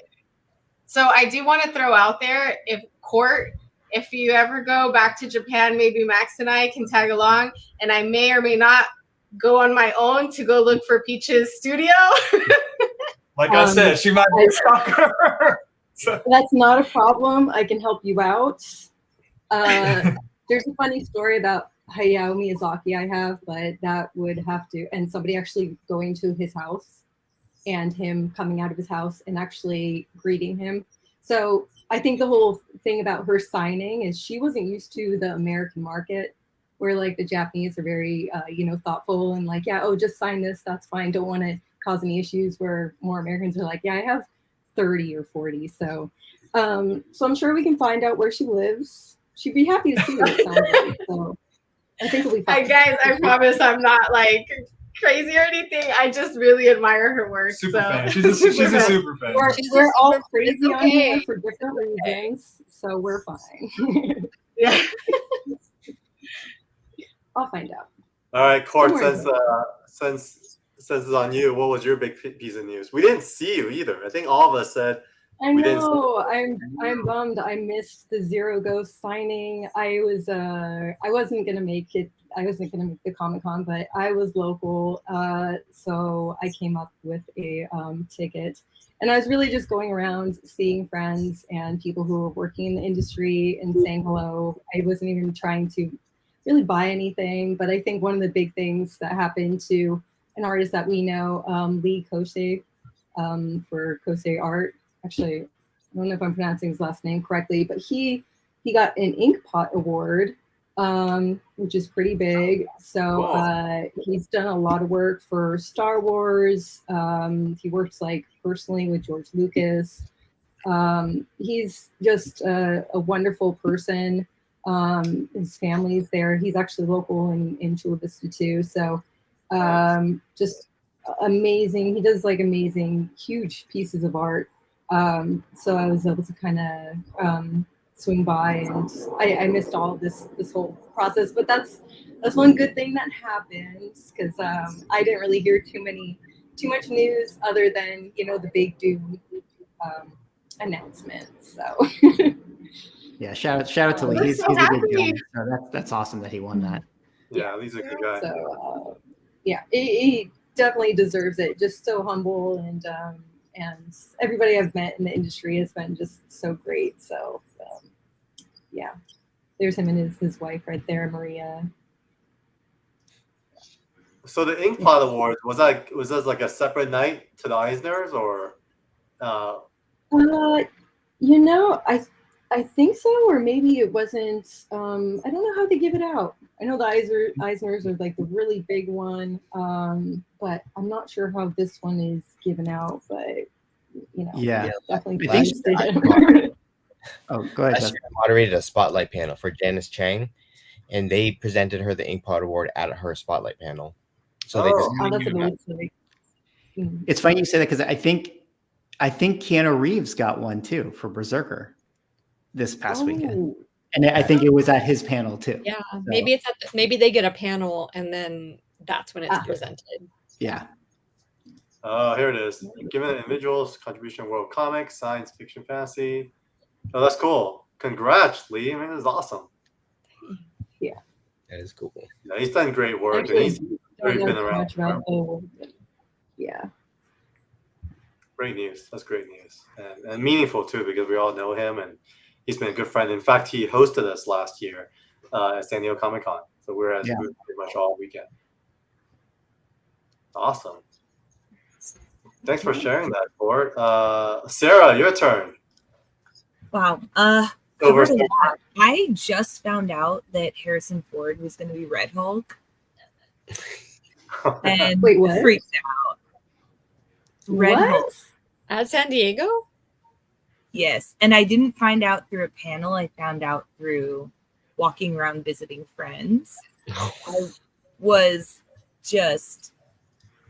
So I do want to throw out there, if you ever go back to Japan, maybe Max and I can tag along, and I may or may not go on my own to go look for Peach's studio. Like I said, she might be a stalker. That's not a problem. I can help you out. There's a funny story about Hayao Miyazaki I have, but that would have to, and somebody actually going to his house and him coming out of his house and actually greeting him. So I think the whole thing about her signing is she wasn't used to the American market, where like the Japanese are very, thoughtful and like, yeah, oh, just sign this, that's fine. Don't want to cause any issues, where more Americans are like, yeah, I have 30 or 40. So I'm sure we can find out where she lives. She'd be happy to see her. It sounds like. So I think it'll be fine. Guys, I promise I'm not like crazy or anything. I just really admire her work. Super fan. She's a super fan. We're all crazy on here for different reasons, so we're fine. Yeah. I'll find out. All right, Court, since it's on you, what was your big piece of news? We didn't see you either. I think all of us said I know. I'm bummed. I missed the Zero Ghost signing. I wasn't gonna make it. I wasn't gonna make the Comic-Con, but I was local, so I came up with a ticket. And I was really just going around seeing friends and people who were working in the industry and saying hello. I wasn't even trying to really buy anything, but I think one of the big things that happened to an artist that we know, Lee Kosei, for Kosei Art. Actually, I don't know if I'm pronouncing his last name correctly, but he got an Inkpot Award, which is pretty big. So he's done a lot of work for Star Wars. He works like personally with George Lucas. He's just a wonderful person. His family's there. He's actually local in Chula Vista too. So just amazing. He does like amazing, huge pieces of art. So I was able to kind of swing by, and I missed all of this whole process. But that's one good thing that happened, because I didn't really hear too much news other than the big Doom announcement. So Yeah, shout out to Lee. He's a good guy. So that's awesome that he won that. Yeah, Lee's a good guy. So yeah, he definitely deserves it. Just so humble, and everybody I've met in the industry has been just so great. So yeah, there's him and his wife right there, Maria. So the Inkpot Award, was that like a separate night to the Eisners, or? I think so, or maybe it wasn't. I don't know how they give it out. I know the Eisners are like the really big one, but I'm not sure how this one is given out. But Yeah, definitely. I think oh, go ahead. Last year I moderated a spotlight panel for Janice Chang, and they presented her the Inkpot Award at her spotlight panel. So they just that's what it looks like. It's funny you say that, because I think Keanu Reeves got one too for Berserker this past weekend, and I think it was at his panel too. Yeah, So, maybe maybe they get a panel and then that's when it's presented. Yeah. Oh, here it is. Given individuals, contribution world comics, science fiction, fantasy. Oh, that's cool. Congrats, Lee. I mean, this is awesome. Yeah, that is cool. Yeah, he's done great work. Actually, and he's been around. Yeah. Great news. That's great news. And meaningful too, because we all know him and he's been a good friend. In fact, he hosted us last year at San Diego Comic-Con. So we were at pretty much all weekend. Awesome. Thanks for sharing that, Ford. Sarah, your turn. Wow. I just found out that Harrison Ford was going to be Red Hulk. And Wait, what? freaked out. Red Hulk. At San Diego? Yes. And I didn't find out through a panel. I found out through walking around visiting friends. I was just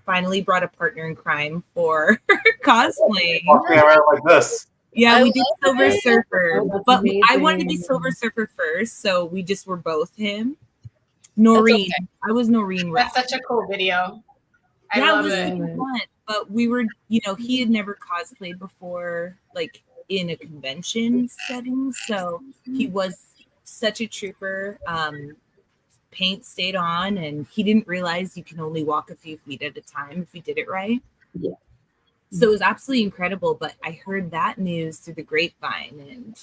finally brought a partner in crime for cosplaying. Walking around like this. Yeah, we did Silver Surfer, Oh, that's but I wanted to be amazing. Silver Surfer first, so we just were both him. Noreen, okay. I was Noreen. That's such a cool video. I Yeah, it love was it. super fun, but we were, he had never cosplayed before, like in a convention setting, so he was such a trooper. Paint stayed on, and he didn't realize you can only walk a few feet at a time if you did it right. Yeah. So it was absolutely incredible, but I heard that news through the grapevine, and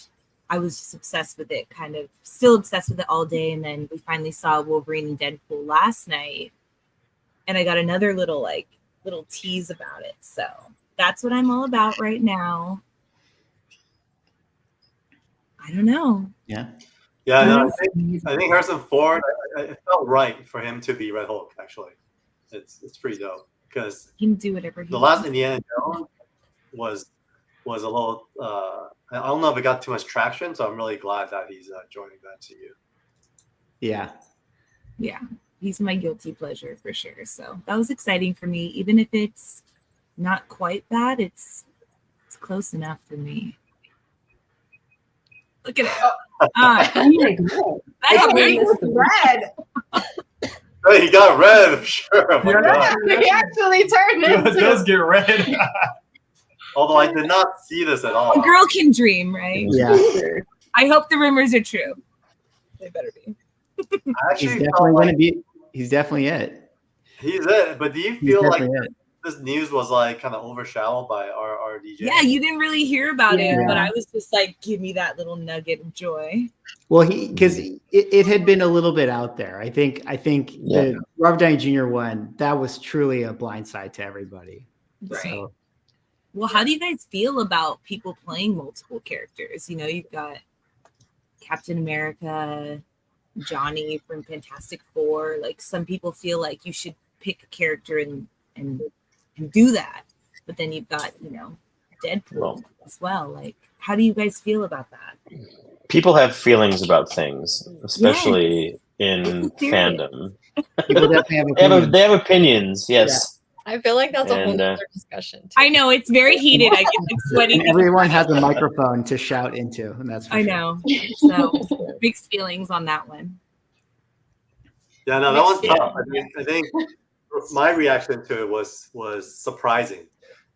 I was just obsessed with it, kind of still obsessed with it all day. And then we finally saw Wolverine and Deadpool last night, and I got another little tease about it. So that's what I'm all about right now. I don't know. Yeah. Yeah, no, I think Harrison Ford, it felt right for him to be Red Hulk, actually. It's pretty dope. Because He can do whatever he the wants. last Indiana Jones was a little, I don't know if it got too much traction, so I'm really glad that he's joining the MCU. Yeah. Yeah, he's my guilty pleasure for sure. So that was exciting for me. Even if it's not quite that, it's close enough for me. Look at it. Oh my God. That's He great. was red. Hey, he got red, sure. Oh my God. He actually turned It into. does get red. Although I did not see this at A all. girl can dream, right? Yeah. I hope the rumors are true. They better be. I He's actually definitely felt going to like be. He's definitely it. he's it. But do you He's feel like definitely it. this news was like kind of overshadowed by our RDJ. Yeah, you didn't really hear about it, but Yeah. I was just like, give me that little nugget of joy. Well, because it had been a little bit out there. I think the Robert Downey Jr. one, that was truly a blindside to everybody. Right. So, Well, how do you guys feel about people playing multiple characters? You know, you've got Captain America, Johnny from Fantastic Four. Like, some people feel like you should pick a character and do that. But then you've got, you know, Deadpool as well. Like, how do you guys feel about that? People have feelings about things, especially in fandom. people definitely have opinions. They have opinions, yes. I feel like that's a whole And, other discussion. Too. I know it's very heated. I get like sweating. And everyone has a microphone to shout into, and that's for I sure. know. So mixed feelings on that one. Yeah, no, that one's tough. I think my reaction to it was surprising,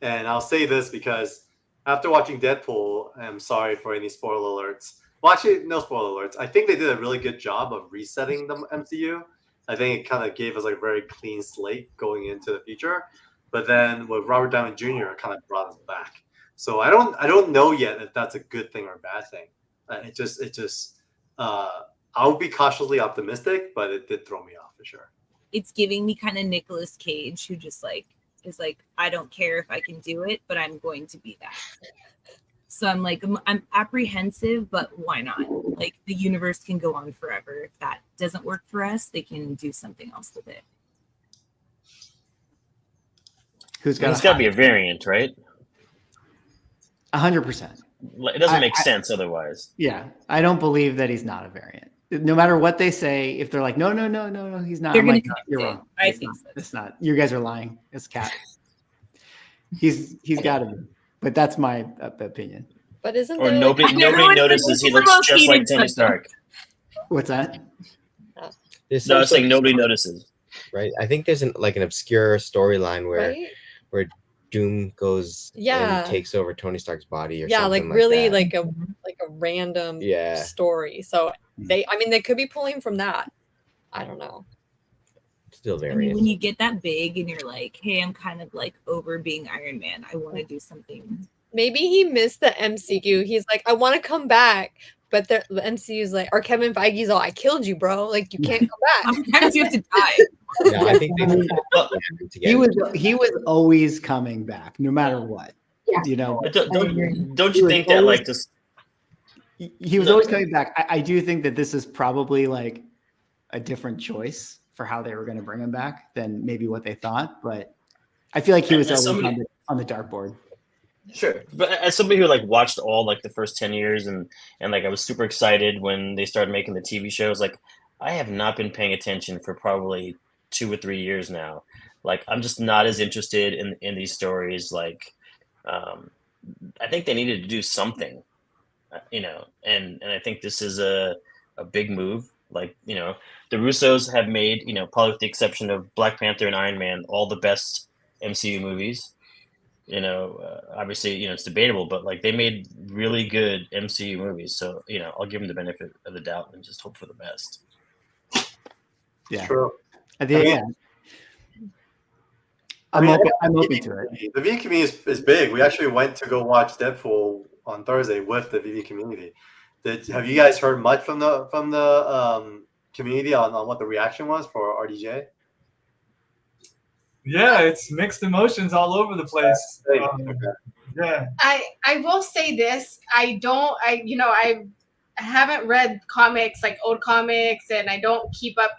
and I'll say this because after watching Deadpool, I'm sorry for any spoiler alerts. Well, actually, no spoiler alerts. I think they did a really good job of resetting the MCU. I think it kind of gave us like a very clean slate going into the future. But then with Robert Downey Jr., it kind of brought us back. So I don't know yet if that's a good thing or a bad thing. I would be cautiously optimistic, but it did throw me off for sure. It's giving me kind of Nicolas Cage, who just like is like, I don't care if I can do it, but I'm going to be that. So I'm like, I'm apprehensive, but why not? Like, the universe can go on forever. If that doesn't work for us, they can do something else with it. Who's got? It's got to be a variant, right? 100%. It doesn't make sense otherwise. Yeah, I don't believe that he's not a variant. No matter what they say, if they're like, no, he's not. They're I'm like, gonna no, you're wrong. I It's think not. so. It's not. You guys are lying. It's Cat. He's got to be. But that's my opinion. But isn't Or there nobody notices he looks just like Tony Stark. What's that? There's No, I some was sort saying of- nobody notices. right? I think there's an obscure storyline right? where Doom goes Yeah. and takes over Tony Stark's body or Yeah, something like really that. like a random Yeah. story. So they could be pulling from that. I don't know. Still I mean, variant. when you get that big and you're like, hey, I'm kind of like over being Iron Man. I want to do something. Maybe he missed the MCU. He's like, I want to come back. But the MCU's like, or Kevin Feige's all, I killed you, bro. Like, you can't come back. Sometimes you have to die. Yeah, I think they He was always coming back, no matter what. Yeah. You know, But I agree. don't He you was think that always- like this? he was always coming back. I do think that this is probably like a different choice for how they were going to bring him back than maybe what they thought. But I feel like he was As always somebody- on the dartboard. Sure, but as somebody who like watched all like the first 10 years and like I was super excited when they started making the TV shows. Like I have not been paying attention for probably 2 or 3 years now. Like I'm just not as interested in these stories. Like I think they needed to do something, you know, and I think this is a big move. Like, you know, the Russos have made, you know, probably with the exception of Black Panther and Iron Man, all the best MCU movies. You know, obviously, you know, it's debatable, but like they made really good MCU movies. So, you know, I'll give them the benefit of the doubt and just hope for the best. Yeah. True. I think, I yeah. mean, I'm open the to it. The VV community is big. We actually went to go watch Deadpool on Thursday with the VV community. Have you guys heard much from the community on what the reaction was for RDJ? Yeah, it's mixed emotions all over the place. Okay. Yeah. I will say this. I haven't read comics, like old comics, and I don't keep up.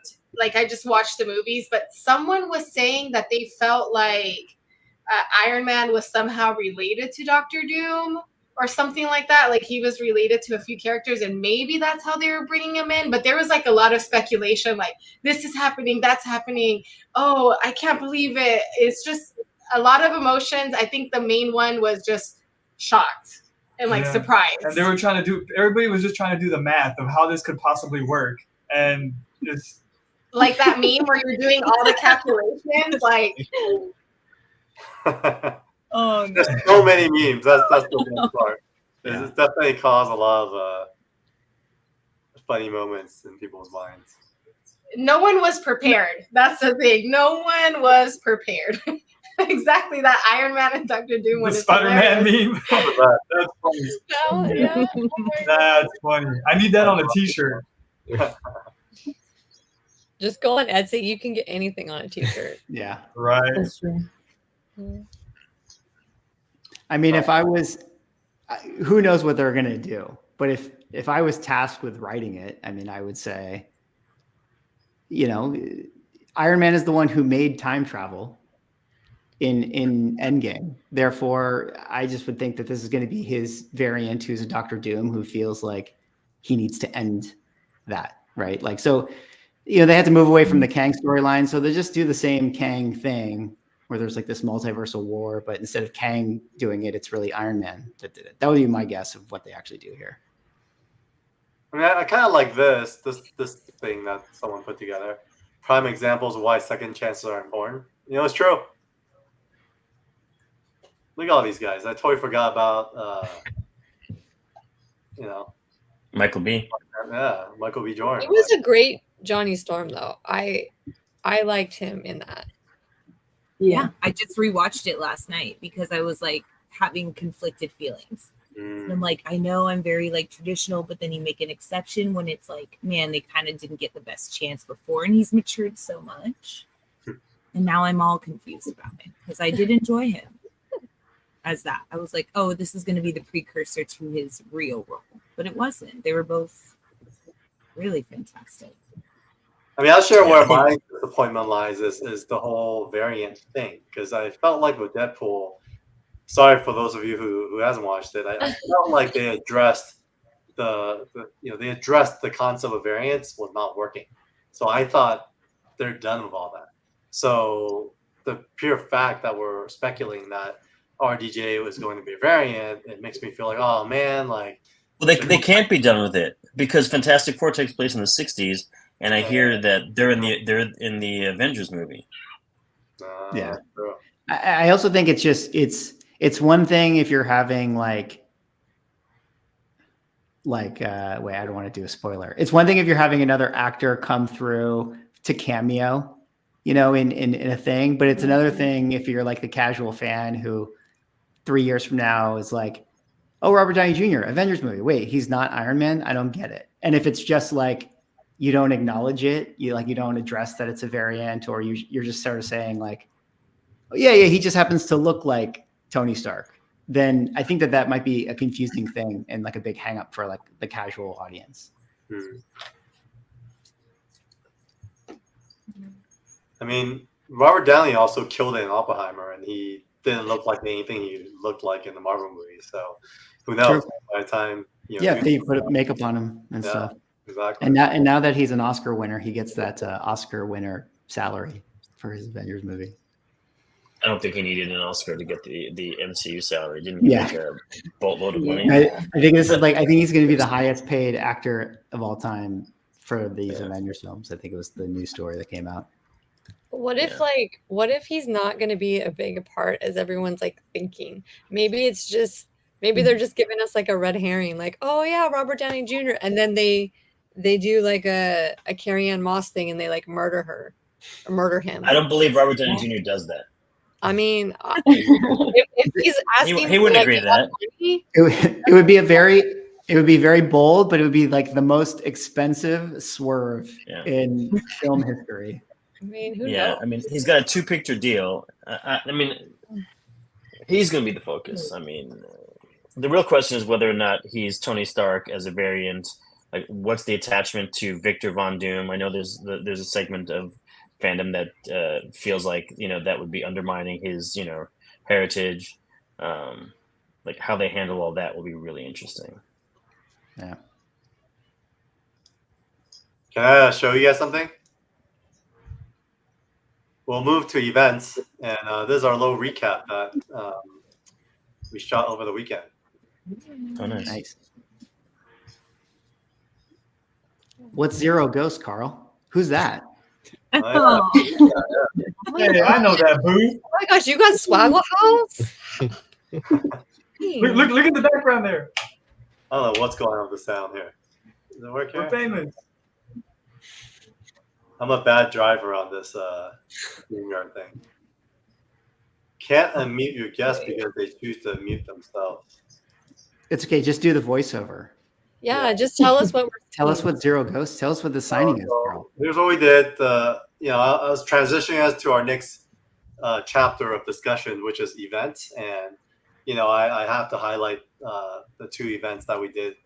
I just watch the movies. But someone was saying that they felt like Iron Man was somehow related to Doctor Doom or something like that. Like he was related to a few characters, and maybe that's how they were bringing him in. But there was like a lot of speculation, like this is happening, that's happening. Oh, I can't believe it. It's just a lot of emotions. I think the main one was just shocked and surprised. And everybody was just trying to do the math of how this could possibly work. And just like that meme where you're doing all the calculations, like Oh, no. There's so many memes. That's the best part. It's definitely caused a lot of funny moments in people's minds. no one was prepared. That's the thing. No one was prepared. Exactly, that Iron Man and Doctor Doom one. The is Spider-Man hilarious. meme. That's funny. Oh, yeah. That's funny. I need that on a T-shirt. Just go on Etsy. You can get anything on a T-shirt. Yeah. Right. That's true. I mean, if I was, who knows what they're gonna do? But if I was tasked with writing it, I mean, I would say, Iron Man is the one who made time travel in Endgame. Therefore, I just would think that this is going to be his variant, who's a Doctor Doom, who feels like he needs to end that, right? Like, so, they had to move away from the Kang storyline, so they just do the same Kang thing, where there's like this multiversal war, but instead of Kang doing it, it's really Iron Man that did it. That would be my guess of what they actually do here. I mean, I kind of like this thing that someone put together. Prime examples of why second chances are important. It's true. Look at all these guys. I totally forgot about, Michael B. Yeah, Michael B. Jordan. He was a great Johnny Storm, though. I liked him in that. Yeah, I just rewatched it last night because I was like having conflicted feelings. And I'm like, I know I'm very like traditional, but then you make an exception when it's like, man, they kind of didn't get the best chance before, and he's matured so much. And now I'm all confused about it because I did enjoy him as that. I was like, oh, this is going to be the precursor to his real role, but it wasn't. They were both really fantastic. I mean, I'll share where my disappointment lies is the whole variant thing, because I felt like with Deadpool, sorry for those of you who hasn't watched it, I felt like they addressed they addressed the concept of variants was not working. So I thought they're done with all that. So the pure fact that we're speculating that RDJ was going to be a variant, it makes me feel like, oh man, like. Well, they can't be done with it because Fantastic Four takes place in the '60s, and I hear that they're in the Avengers movie. Yeah. True. I also think it's one thing if you're having wait, I don't want to do a spoiler. It's one thing if you're having another actor come through to cameo, in a thing, but it's another thing if you're like the casual fan who 3 years from now is like, oh, Robert Downey Jr., Avengers movie. Wait, he's not Iron Man? I don't get it. And if it's just like you don't acknowledge it, you don't address that it's a variant, or you're just sort of saying like, oh, yeah, he just happens to look like Tony Stark, then I think that might be a confusing thing and like a big hang up for like the casual audience. I mean, Robert Downey also killed it in Oppenheimer, and he didn't look like anything he looked like in the Marvel movie. So who knows? True. By the time they put makeup on him and stuff. Exactly. And now that he's an Oscar winner, he gets that Oscar winner salary for his Avengers movie. I don't think he needed an Oscar to get the MCU salary. Didn't he make a boatload of money? I think this is I think he's going to be the highest paid actor of all time for these Avengers films. I think it was the news story that came out. What if he's not going to be a big part as everyone's like thinking? Maybe they're just giving us like a red herring, like, oh yeah, Robert Downey Jr. And then they do like a Carrie-Anne Moss thing and they like murder him. I don't believe Robert Downey Jr. does that. I mean, if he's asking, he wouldn't agree to that. It would be very bold, but it would be like the most expensive swerve in film history. I mean, who knows? I mean, he's got a 2-picture deal. I mean, he's going to be the focus. I mean, the real question is whether or not he's Tony Stark as a variant. Like, what's the attachment to Victor Von Doom? I know there's a segment of fandom that feels like that would be undermining his heritage. Like how they handle all that will be really interesting. Yeah. Can I show you guys something? We'll move to events, and this is our little recap that we shot over the weekend. Oh, nice. What's Zero Ghost, Carl? Who's that? Oh. Hey, I know that, boo. Oh my gosh, you got Swaggle House? Look at the background there. I don't know what's going on with the sound here. Does it work here? We're famous. I'm a bad driver on this StreamYard thing. can't unmute your guests because they choose to mute themselves. It's okay. Just do the voiceover. Yeah, just tell us what we're Tell us what Zero Ghost. Tell us what the signing is, girl. Here's what we did. I was transitioning us to our next chapter of discussion, which is events, and I have to highlight the 2 events that we did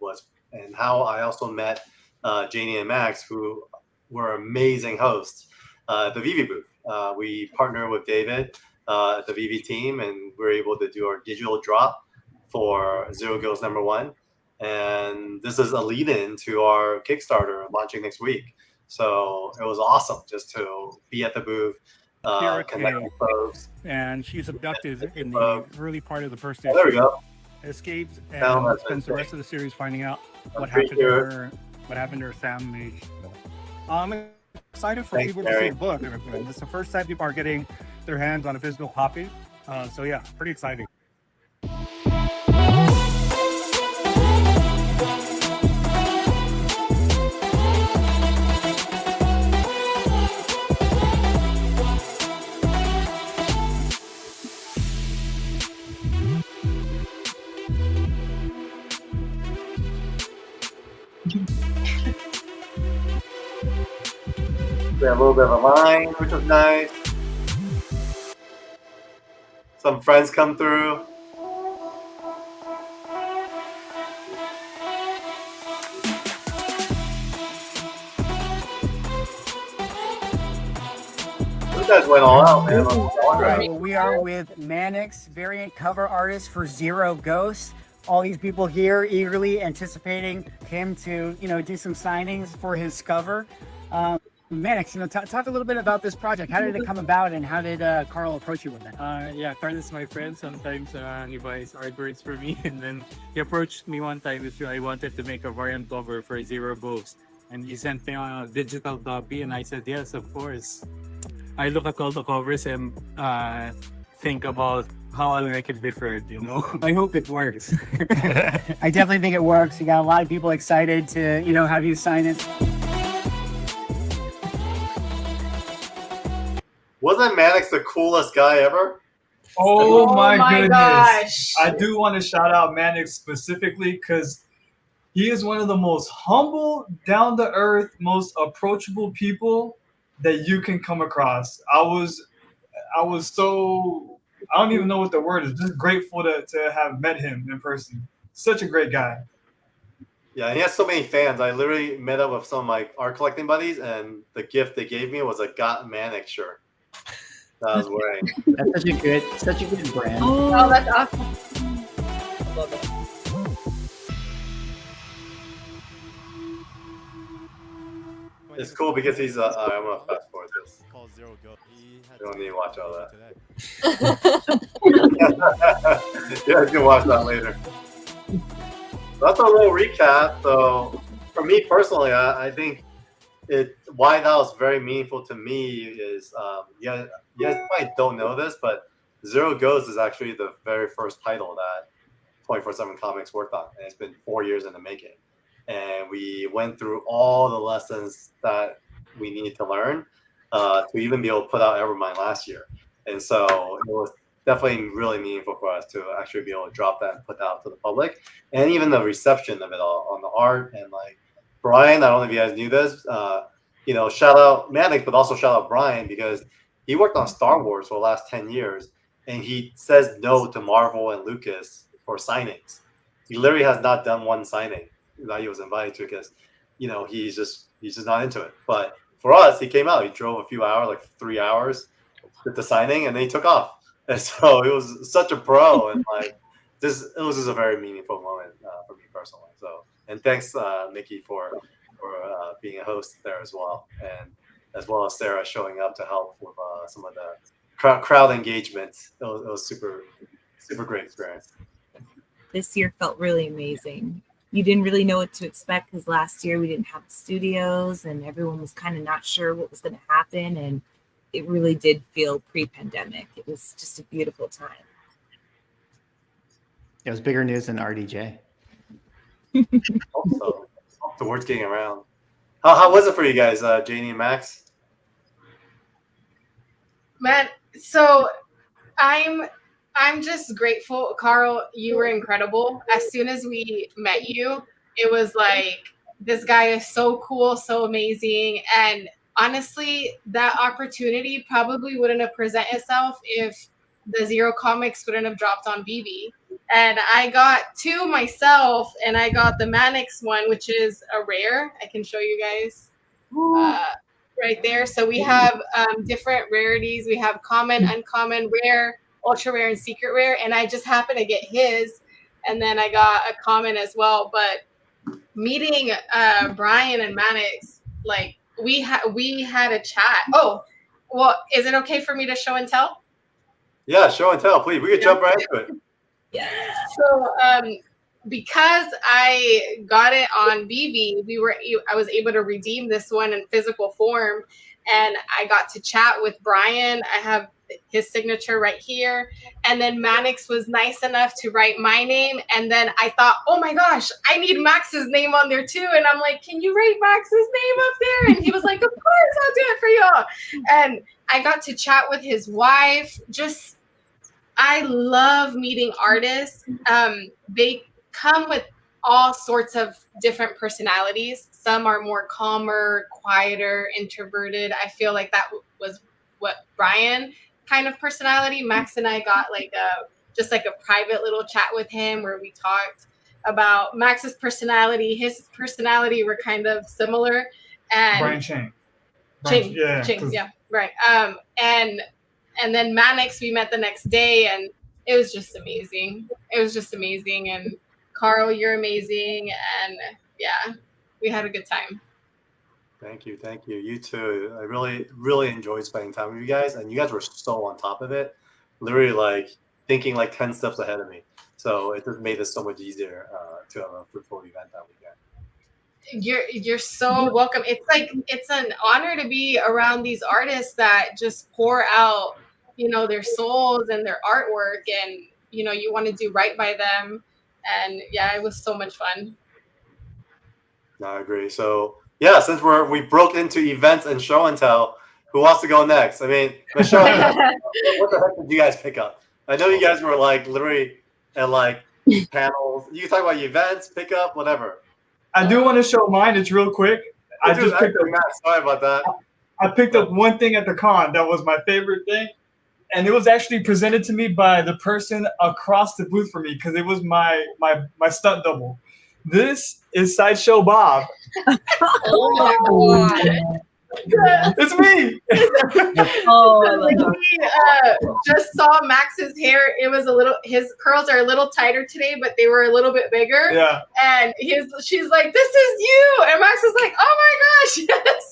and how I also met Janie and Max, who were amazing hosts at the Veve booth. We partnered with David at the Veve team, and we were able to do our digital drop for Zero Ghost #1. And this is a lead-in to our Kickstarter launching next week. So it was awesome just to be at the booth, connect with folks. And she's abducted in the early part of the first issue. There we go. Escapes and spends the rest of the series finding out what happened to her, what happened to her family. I'm excited for people to see the book. It's the first time people are getting their hands on a physical copy. So yeah, pretty exciting. We have a little bit of a line, which was nice. Some friends come through. You guys went all out, man. We are with Mannix, variant cover artist for Zero Ghost. All these people here eagerly anticipating him to, do some signings for his cover. Mannix, talk a little bit about this project. How did it come about, and how did Carl approach you with it? Carl is my friend. Sometimes he buys artworks for me, and then he approached me one time if I wanted to make a variant cover for Zero Ghost, and he sent me a digital copy, and I said yes, of course. I look at all the covers and think about how I'll make it different, I hope it works. I definitely think it works. You got a lot of people excited to, have you sign it. Wasn't Mannix the coolest guy ever? Oh my goodness. Gosh. I do want to shout out Mannix specifically because he is one of the most humble, down-to-earth, most approachable people that you can come across. I was so, I don't even know what the word is, just grateful to have met him in person. Such a great guy. Yeah, and he has so many fans. I literally met up with some of my art collecting buddies, and the gift they gave me was a Got Mannix shirt that I was wearing. That's such a good brand. Oh, that's awesome. I love it. It's cool because he's I'm gonna fast forward this. You don't need to watch all that. Yeah, you can watch that later. That's a little recap. So for me personally, I think why that was very meaningful to me is you guys probably don't know this, but Zero Ghost is actually the very first title that 24/7 Comics worked on, and it's been 4 years in the making. And we went through all the lessons that we needed to learn to even be able to put out Evermind last year. And so it was definitely really meaningful for us to actually be able to drop that and put that out to the public. And even the reception of it all on the art. And like Brian, I don't know if you guys knew this, shout out Mannix, but also shout out Brian, because he worked on Star Wars for the last 10 years. And he says no to Marvel and Lucas for signings. He literally has not done one signing that he was invited to because, he's just not into it. But for us, he came out. He drove a few hours, like 3 hours, did the signing, and then he took off. And so it was such a pro, and it was just a very meaningful moment for me personally. So, and thanks, Mickey, for being a host there as well, and as well as Sarah showing up to help with some of the crowd engagement. It was super, super great experience. This year felt really amazing. You didn't really know what to expect because last year we didn't have the studios and everyone was kind of not sure what was going to happen. And it really did feel pre-pandemic. It was just a beautiful time. It was bigger news than RDJ. Also, the word's getting around. How was it for you guys, Janie and Max? Man, so I'm just grateful, Carl. You were incredible. As soon as we met you, it was like, this guy is so cool, so amazing. And honestly, that opportunity probably wouldn't have presented itself if the Zero Comics wouldn't have dropped on Veve. And I got 2 myself, and I got the Mannix one, which is a rare. I can show you guys right there. So we have different rarities. We have common, uncommon, rare, ultra rare, and secret rare. And I just happened to get his, and then I got a common as well. But meeting Brian and Mannix, like we had a chat. Oh, well, is it okay for me to show and tell? Yeah, show and tell, please. We could jump right into it. Yeah. So because I got it on Veve, I was able to redeem this one in physical form, and I got to chat with Brian. I have his signature right here, and then Mannix was nice enough to write my name, and then I thought, oh my gosh, I need Max's name on there too, and I'm like, can you write Max's name up there? And he was like, of course, I'll do it for y'all. And I got to chat with his wife. Just, I love meeting artists. They come with all sorts of different personalities. Some are more calmer, quieter, introverted. I feel like that was what Brian kind of personality. Max and I got like just like a private little chat with him where we talked about Max's personality. His personality were kind of similar. And Brian Chang. Yeah, right. And then Mannix, we met the next day, and it was just amazing. And Carl, you're amazing, and yeah, we had a good time. Thank you. You too. I really enjoyed spending time with you guys, and you guys were so on top of it, literally like thinking like 10 steps ahead of me. So it just made this so much easier to have a fruitful event that weekend. You're so welcome. It's an honor to be around these artists that just pour out, their souls and their artwork, and you want to do right by them. And yeah, it was so much fun. No, I agree. So yeah, since we broke into events and show and tell, who wants to go next? I mean, Michelle, what the heck did you guys pick up? I know you guys were like literally at like panels. You can talk about events, pick up, whatever. I do want to show mine. It's real quick. I just picked up. Sorry about that. I picked up one thing at the con that was my favorite thing, and it was actually presented to me by the person across the booth from me because it was my stunt double. This is Sideshow Bob. Oh my God. It's me. Just saw Max's hair. It was his curls are a little tighter today, but they were a little bit bigger. Yeah. And she's like, "This is you," and Max was like, "Oh my gosh, yes!"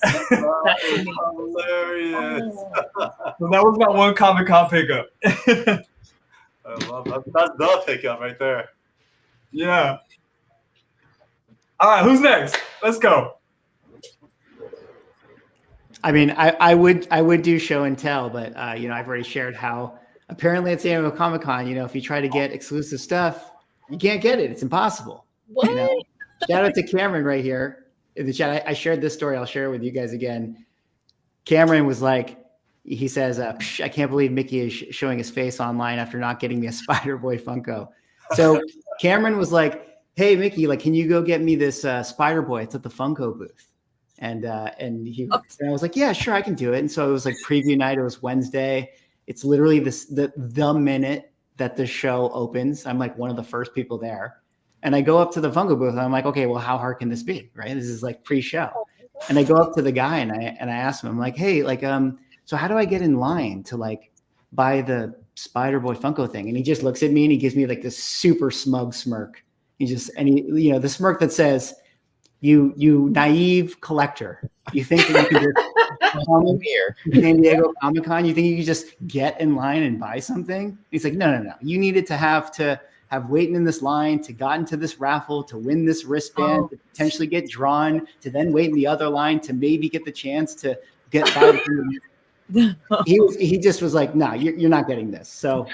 Hilarious. So that was my one Comic-Con pickup. I love that. That's the pickup right there. Yeah. All right, who's next? Let's go. I mean, I would do show and tell, but I've already shared how apparently at San Diego Comic-Con, if you try to get exclusive stuff, you can't get it. It's impossible. What? Shout out to Cameron right here in the chat. I shared this story. I'll share it with you guys again. Cameron was like, he says, I can't believe Mickey is showing his face online after not getting me a Spider-Boy Funko. So Cameron was like, hey, Mickey, like, can you go get me this Spider-Boy? It's at the Funko booth. And I was like, yeah, sure, I can do it. And so it was like preview night. It was Wednesday. It's literally the minute that the show opens. I'm like one of the first people there. And I go up to the Funko booth and I'm like, okay, well, how hard can this be? Right? This is like pre-show. And I go up to the guy and I ask him, I'm like, hey, like, so how do I get in line to like buy the Spider-Boy Funko thing? And he just looks at me and he gives me like this super smug smirk. The smirk that says, you naive collector. You think that you can just come here to San Diego Comic-Con? You think you can just get in line and buy something? He's like, no. You needed to have waiting in this line, to got into this raffle, to win this wristband, to potentially get drawn, to then wait in the other line to maybe get the chance to get by. He just was like, no, you're not getting this. So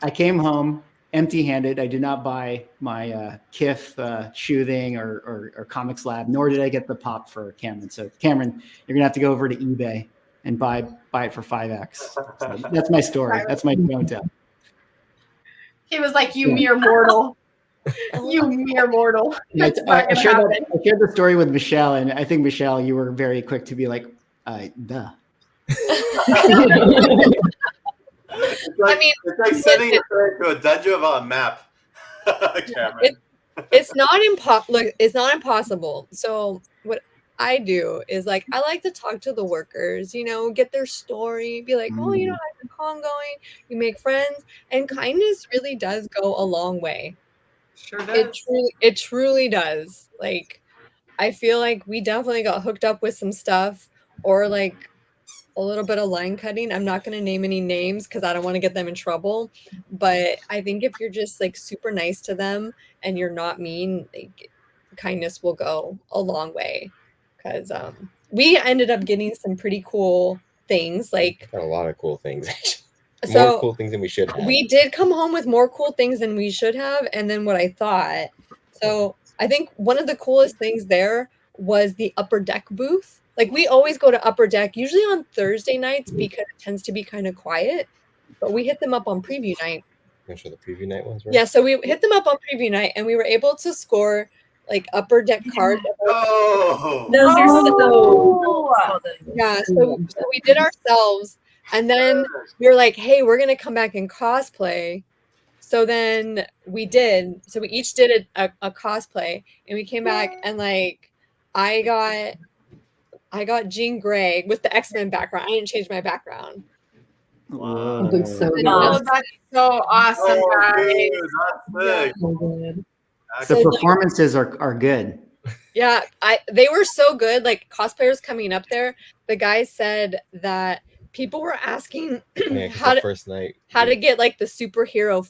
I came home empty-handed. I did not buy my Kith shoe thing or Comics Lab, nor did I get the pop for Cameron. So Cameron, you're gonna have to go over to eBay and buy it for 5x. So that's my story. That's my don't tell. He was like, "You mere mortal, you mere mortal." Yeah, It's not I gonna shared happen. I shared the story with Michelle, and I think Michelle, you were very quick to be like, duh. It's like sending your friend to a dungeon without a map. Cameron. It's not impossible. So what I do is like I like to talk to the workers, get their story, be like, oh, how's the con going? You make friends, and kindness really does go a long way. Sure does. It truly does. Like, I feel like we definitely got hooked up with some stuff, or like a little bit of line cutting. I'm not going to name any names because I don't want to get them in trouble. But I think if you're just like super nice to them and you're not mean, like, kindness will go a long way. Because we ended up getting some pretty cool things. Like Got a lot of cool things. So more cool things than we should have. we did come home with more cool things than we should have, and then what I thought. So I think one of the coolest things there was the upper deck booth. Like, we always go to upper deck, usually on Thursday nights because it tends to be kind of quiet. But we hit them up on preview night. I'm sure the preview night was, right? Yeah, so we hit them up on preview night, and we were able to score like upper deck cards. Oh, Those are so Oh. Yeah, so we did ourselves, and then we were like, hey, we're gonna come back and cosplay. So then we did. So we each did a cosplay, and we came back, and like I got Jean Grey with the X-Men background. I didn't change my background. wow. It looks so good. Oh, that's so awesome, Oh, guys. dude, that's sick. So good. The performances are good. Yeah, they were so good. Like, cosplayers coming up there, the guys said that people were asking Yeah, 'cause how the to first night. how to get like the superhero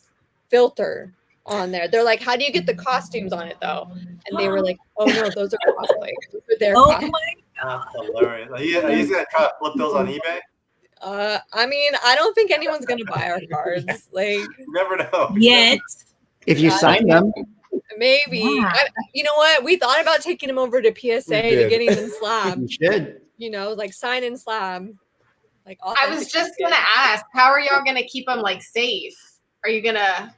filter on there. They're like, how do you get the costumes on it though? And they were like, oh no, those are cosplay. Those are their Oh cosplay. my That's hilarious. Are you gonna try to flip those on eBay? I mean, I don't think anyone's gonna buy our cards. Like, You never know. Yet. If you sign them, maybe. Yeah. You know what? We thought about taking them over to PSA to did. getting them you slabbed. should. Like sign and slab. Like, I was just gonna ask, how are y'all gonna keep them like safe? Are you gonna?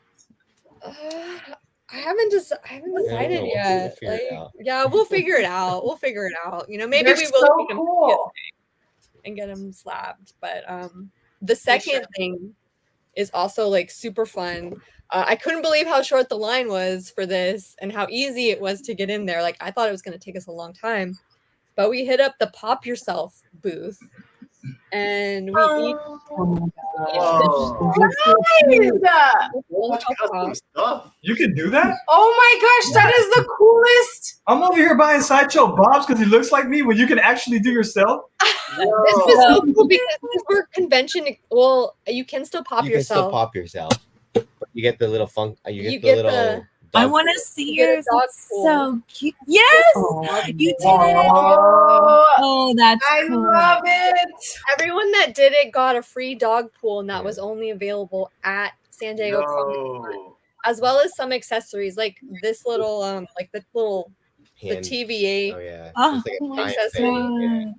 I haven't decided we'll yet. figure it Like, out. yeah, we'll figure it out. Maybe They're we will so take them cool. and get them slabbed. But the second thing is also like super fun. I couldn't believe how short the line was for this and how easy it was to get in there. Like, I thought it was going to take us a long time, but we hit up the Pop Yourself booth, and we each Oh my Whoa. Guys! Much custom stuff. You can do that? Oh my gosh, that is the coolest. I'm over here buying Sideshow Bob's because he looks like me when you can actually do yourself. This was so cool because we're convention. Well, you can still pop You can yourself. still pop yourself. But you get the little funk. You get You the get little. the- I dog want to food. see You get a yours. dog It's pool. so cute. Yes, Oh, you did. Oh, Oh, that's I cool. love it. Everyone that did it got a free dog pool, and that was only available at San Diego Comic Con, No. as well as some accessories like this little, like the Hand- TVA, Oh yeah. Oh, It's like a my giant God. thing. Yeah.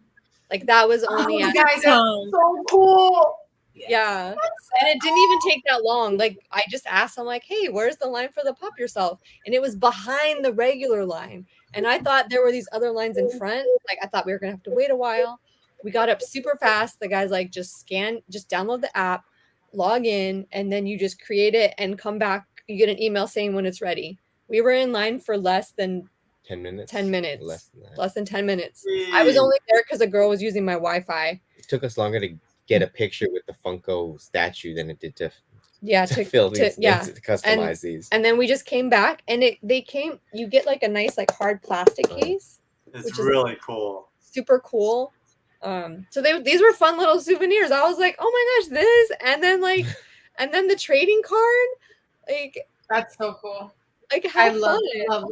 like that was Oh, only you at, guys are Oh. so cool. yeah, and it didn't even take that long. Like, I just asked, I'm like, hey, where's the line for the Pop Yourself? And it was behind the regular line, and I thought there were these other lines in front. Like, I thought we were gonna have to wait a while. We got up super fast. The guy's like, just download the app, log in, and then you just create it and come back. You get an email saying when it's ready. We were in line for less than 10 minutes. 10 minutes. Less than that. Less than 10 minutes. I was only there because a girl was using my Wi-Fi. It took us longer to get a picture with the Funko statue than it did to Yeah, to fill these, yeah. to customize these. And then we just came back, and you get like a nice like hard plastic case, It's which is really cool. super cool. So these were fun little souvenirs. I was like, oh my gosh, this, and then like, and then the trading card, like That's so cool. how I love, fun.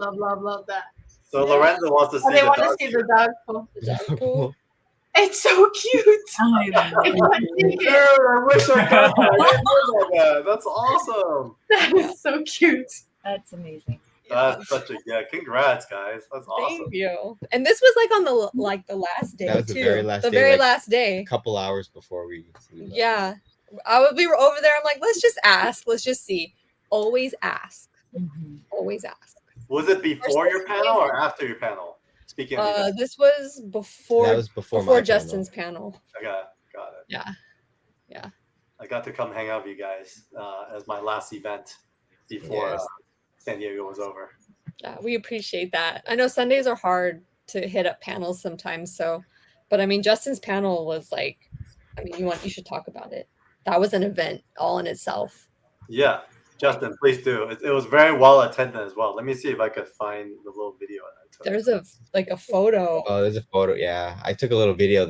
love that. So Lorenzo wants to see Oh, they the want to dog see show. the dog pool. That's cool. It's so cute. Oh my God. I can't take Dude, it. I wish I got that. I didn't know about that. That's awesome. That is so cute. That's amazing. That's such a congrats, guys. That's awesome. Thank you. And this was like on the last day That was too. the very last the day, very like, last day. A couple hours before we left. Yeah. We were over there. I'm like, let's just ask. Let's just see. always ask. Mhm. Always ask. Was it before your panel or after your panel? Speaking of events. This was before. That was before my Justin's panel. Okay, got it. Yeah. Yeah. I got to come hang out with you guys as my last event before Yes. San Diego was over. Yeah, we appreciate that. I know Sundays are hard to hit up panels sometimes. So, but I mean, Justin's panel was like, I mean, you should talk about it. That was an event all in itself. Yeah, Justin, please do. It was very well attended as well. Let me see if I could find the little video. There's a photo. Oh, there's a photo. Yeah, I took a little video.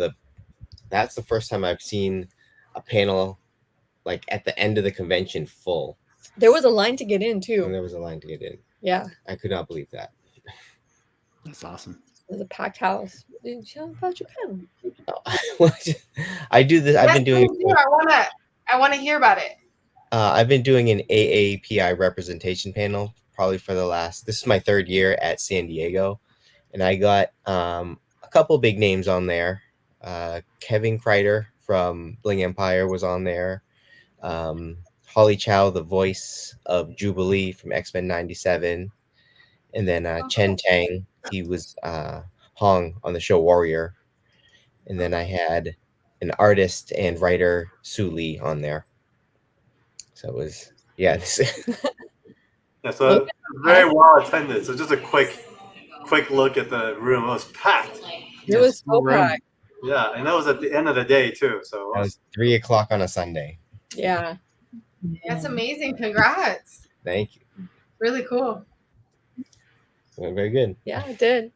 That's the first time I've seen a panel like at the end of the convention full. There was a line to get in too. And there was a line to get in. Yeah. I could not believe that. That's awesome. It was a packed house. Did you tell about your panel? I do this. I've been doing. I want to hear about it. I've been doing an AAPI representation panel probably for the last. This is my third year at San Diego, and I got a couple big names on there. Kevin Kreider from Bling Empire was on there. Holly Chow, the voice of Jubilee from X-Men '97, and then Chen Tang. He was Hong on the show Warrior, and then I had an artist and writer Sue Lee on there. So it was Yeah, so very well attended. So just a quick look at the room. It was packed. It was so packed. Yeah, and that was at the end of the day too. So that was 3 o'clock on a Sunday. Yeah. That's amazing. Congrats. Thank you. Really cool. Went very good. Yeah, it did.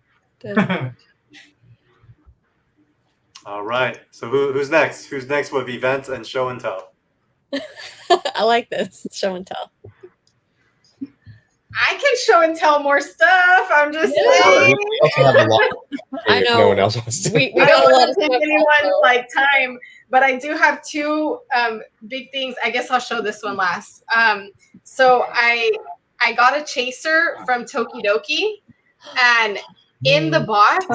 All right. So who's next? Who's next with events and show and tell? I like this show and tell. I can show and tell more stuff. I'm just saying. We also have a lot. I know. No one else wants to. We I got don't a lot want of to take stuff anyone's also. like time, but I do have two big things. I guess I'll show this one last. So I got a chaser from Tokidoki, and in the box,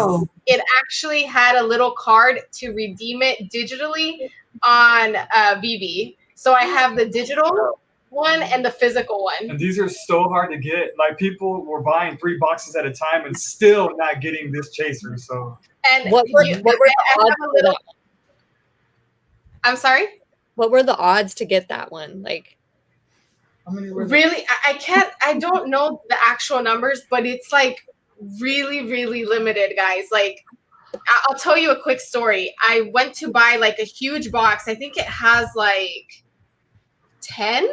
it actually had a little card to redeem it digitally on Veve. So I have the digital one and the physical one. And these are so hard to get. Like people were buying 3 boxes at a time and still not getting this chaser. So And What were I the have odds a for little. that? I'm sorry. What were the odds to get that one? Like, Really, I don't know the actual numbers, but it's like really, really limited, guys. Like, I'll tell you a quick story. I went to buy like a huge box. I think it has like 10,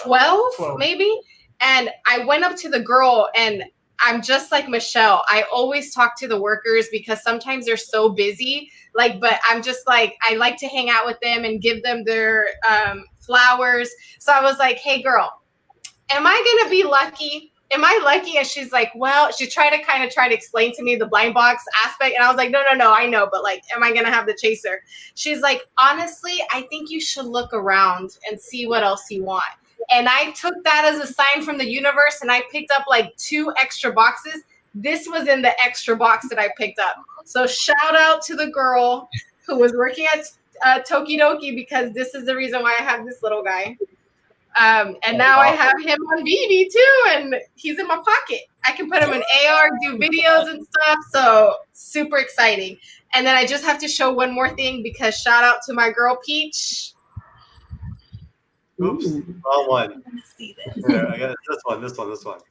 12 maybe. And I went up to the girl, and I'm just like Michelle. I always talk to the workers because sometimes they're so busy. Like, but I'm just like, I like to hang out with them and give them their flowers. So I was like, hey girl, am I gonna be lucky? Am I lucky? And she's like, well, she tried to explain to me the blind box aspect. And I was like, no, I know. But like, am I going to have the chaser? She's like, honestly, I think you should look around and see what else you want. And I took that as a sign from the universe, and I picked up like 2 extra boxes. This was in the extra box that I picked up. So shout out to the girl who was working at Tokidoki, because this is the reason why I have this little guy. And now I have him on Veve too, and he's in my pocket. I can put him in AR, do videos and stuff. So super exciting. And then I just have to show one more thing, because shout out to my girl Peach. Oops, wrong one. Here, I got this one. This was nice.